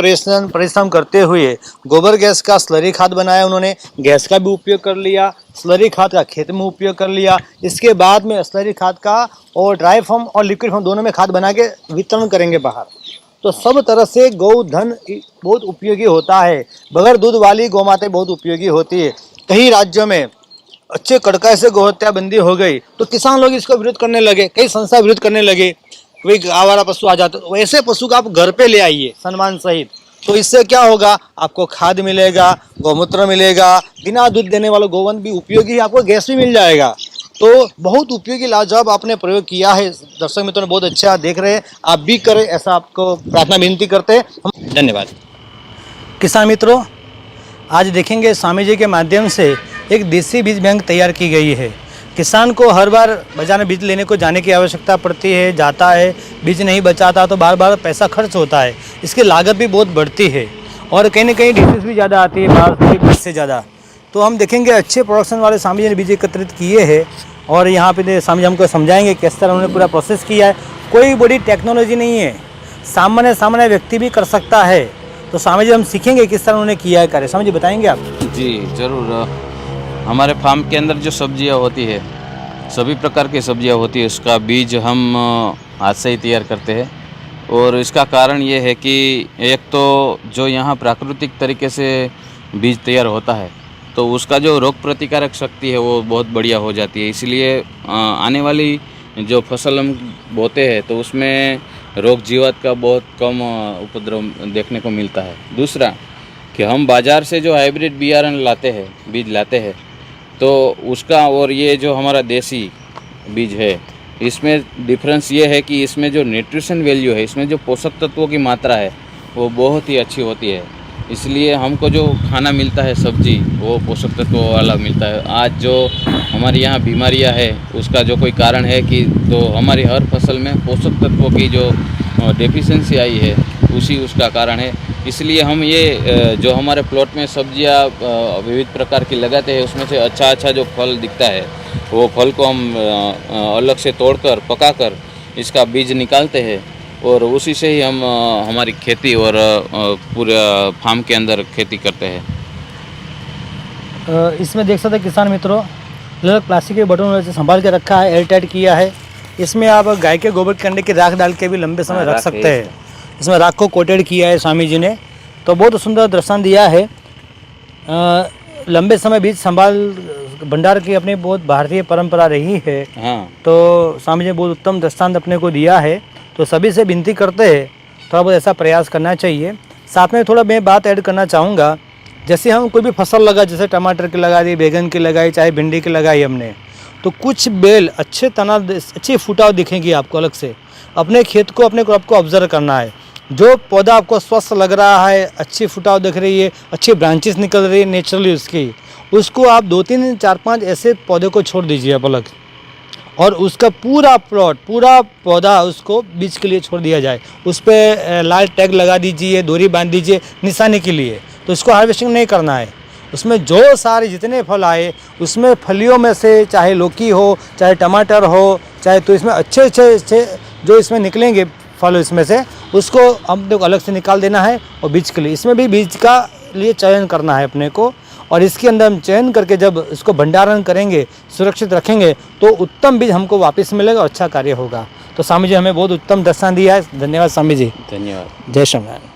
परिश्रम करते हुए गोबर गैस का स्लरी खाद बनाया। उन्होंने गैस का भी उपयोग कर लिया, स्लरी खाद का खेत में उपयोग कर लिया। इसके बाद में स्लरी खाद का और ड्राई फॉर्म और लिक्विड फॉर्म दोनों में खाद बना के वितरण करेंगे बाहर। तो सब तरह से गौधन बहुत उपयोगी होता है। बगैर दूध वाली गौमाता बहुत उपयोगी होती है। कई राज्यों में अच्छे कड़काई से गौहत्या बंदी हो गई तो किसान लोग इसको विरोध करने लगे, कई संस्था विरोध करने लगे, वही आवारा पशु आ जाते। वैसे पशु को आप घर पे ले आइए सम्मान सहित, तो इससे क्या होगा, आपको खाद मिलेगा, गौमूत्र मिलेगा, बिना दूध देने वाला गोवंश भी उपयोगी है, आपको गैस भी मिल जाएगा। तो बहुत उपयोगी लाजवाब आपने प्रयोग किया है। दर्शक मित्रों ने बहुत अच्छा देख रहे हैं, आप भी करें ऐसा आपको प्रार्थना विनती करते हैं हम। धन्यवाद। किसान मित्रों, आज देखेंगे स्वामी जी के माध्यम से एक देसी बीज बैंक तैयार की गई है। किसान को हर बार बाजार में बीज लेने को जाने की आवश्यकता पड़ती है, जाता है, बीज नहीं बचाता तो बार बार पैसा खर्च होता है, इसकी लागत भी बहुत बढ़ती है और कहीं ना कहीं डिसीज भी ज़्यादा आती है बाहर से बीज से ज़्यादा। तो हम देखेंगे अच्छे प्रोडक्शन वाले स्वामी जी ने बीज एकत्रित किए हैं और यहाँ पे स्वामी जी हमको समझाएंगे किस तरह उन्होंने पूरा प्रोसेस किया है। कोई बड़ी टेक्नोलॉजी नहीं है, सामान्य व्यक्ति भी कर सकता है। तो स्वामी जी हम सीखेंगे किस तरह उन्होंने किया है कार्य। स्वामी जी बताएंगे आप? जी ज़रूर। हमारे फार्म के अंदर जो सब्जियां होती है, सभी प्रकार की सब्जियां होती है, उसका बीज हम हाथ से ही तैयार करते हैं। और इसका कारण ये है कि एक तो जो यहाँ प्राकृतिक तरीके से बीज तैयार होता है तो उसका जो रोग प्रतिकारक शक्ति है वो बहुत बढ़िया हो जाती है। इसलिए आने वाली जो फसल हम बोते हैं तो उसमें रोग जीवात का बहुत कम उपद्रव देखने को मिलता है। दूसरा कि हम बाज़ार से जो हाइब्रिड बियारण लाते हैं, बीज लाते हैं, तो उसका और ये जो हमारा देसी बीज है, इसमें डिफरेंस ये है कि इसमें जो न्यूट्रिशन वैल्यू है, इसमें जो पोषक तत्वों की मात्रा है वो बहुत ही अच्छी होती है। इसलिए हमको जो खाना मिलता है सब्जी, वो पोषक तत्वों वाला मिलता है। आज जो हमारे यहाँ बीमारियाँ है उसका जो कोई कारण है कि तो हमारी हर फसल में पोषक तत्वों की जो डेफिशिएंसी आई है उसी उसका कारण है। इसलिए हम ये जो हमारे प्लॉट में सब्जियां विविध प्रकार की लगाते हैं उसमें से अच्छा जो फल दिखता है वो फल को हम अलग से तोड़कर पकाकर इसका बीज निकालते हैं और उसी से ही हम हमारी खेती और पूरे फार्म के अंदर खेती करते हैं। इसमें देख सकते हैं किसान मित्रों, लगभग प्लास्टिक के बटन से संभाल के रखा है, एयर टाइट किया है। इसमें आप गाय के गोबर के अंडे की राख डाल के भी लंबे समय रख सकते हैं। इसमें राख को कोटेड किया है स्वामी जी ने, तो बहुत सुंदर दर्शन दिया है। लंबे समय बीज संभाल भंडार की अपनी बहुत भारतीय परंपरा रही है। हाँ। तो स्वामी जी ने बहुत उत्तम दृष्टांत अपने को दिया है। तो सभी से विनती करते हैं थोड़ा बहुत ऐसा प्रयास करना चाहिए। साथ में थोड़ा मैं बात ऐड करना चाहूँगा, जैसे हम कोई भी फसल लगा, जैसे टमाटर की लगा दी, बैगन की लगाई, चाहे भिंडी की लगाई हमने, तो कुछ बेल अच्छे तना अच्छी फुटाव दिखेंगी आपको अलग से। अपने खेत को, अपने क्रॉप को ऑब्जर्व करना है। जो पौधा आपको स्वस्थ लग रहा है, अच्छी फुटाव दिख रही है, अच्छी ब्रांचेस निकल रही है नेचुरली उसकी, उसको आप 2-3, 4-5 ऐसे पौधे को छोड़ दीजिए आप अलग, और उसका पूरा प्लॉट, पूरा पौधा उसको बीज के लिए छोड़ दिया जाए। उस पर लाल टैग लगा दीजिए, डोरी बांध दीजिए निशाने के लिए। तो इसको हार्वेस्टिंग नहीं करना है। उसमें जो सारे जितने फल आए उसमें फलियों में से, चाहे लौकी हो, चाहे टमाटर हो, चाहे, तो इसमें अच्छे जो इसमें निकलेंगे फल इसमें से, उसको हमने अलग से निकाल देना है। और बीज के लिए, इसमें भी बीज का लिए चयन करना है अपने को, और इसके अंदर हम चयन करके जब इसको भंडारण करेंगे, सुरक्षित रखेंगे, तो उत्तम बीज हमको वापस मिलेगा और अच्छा कार्य होगा। तो स्वामी जी हमें बहुत उत्तम दर्शन दिया है। धन्यवाद स्वामी जी। धन्यवाद। जय श्री राम।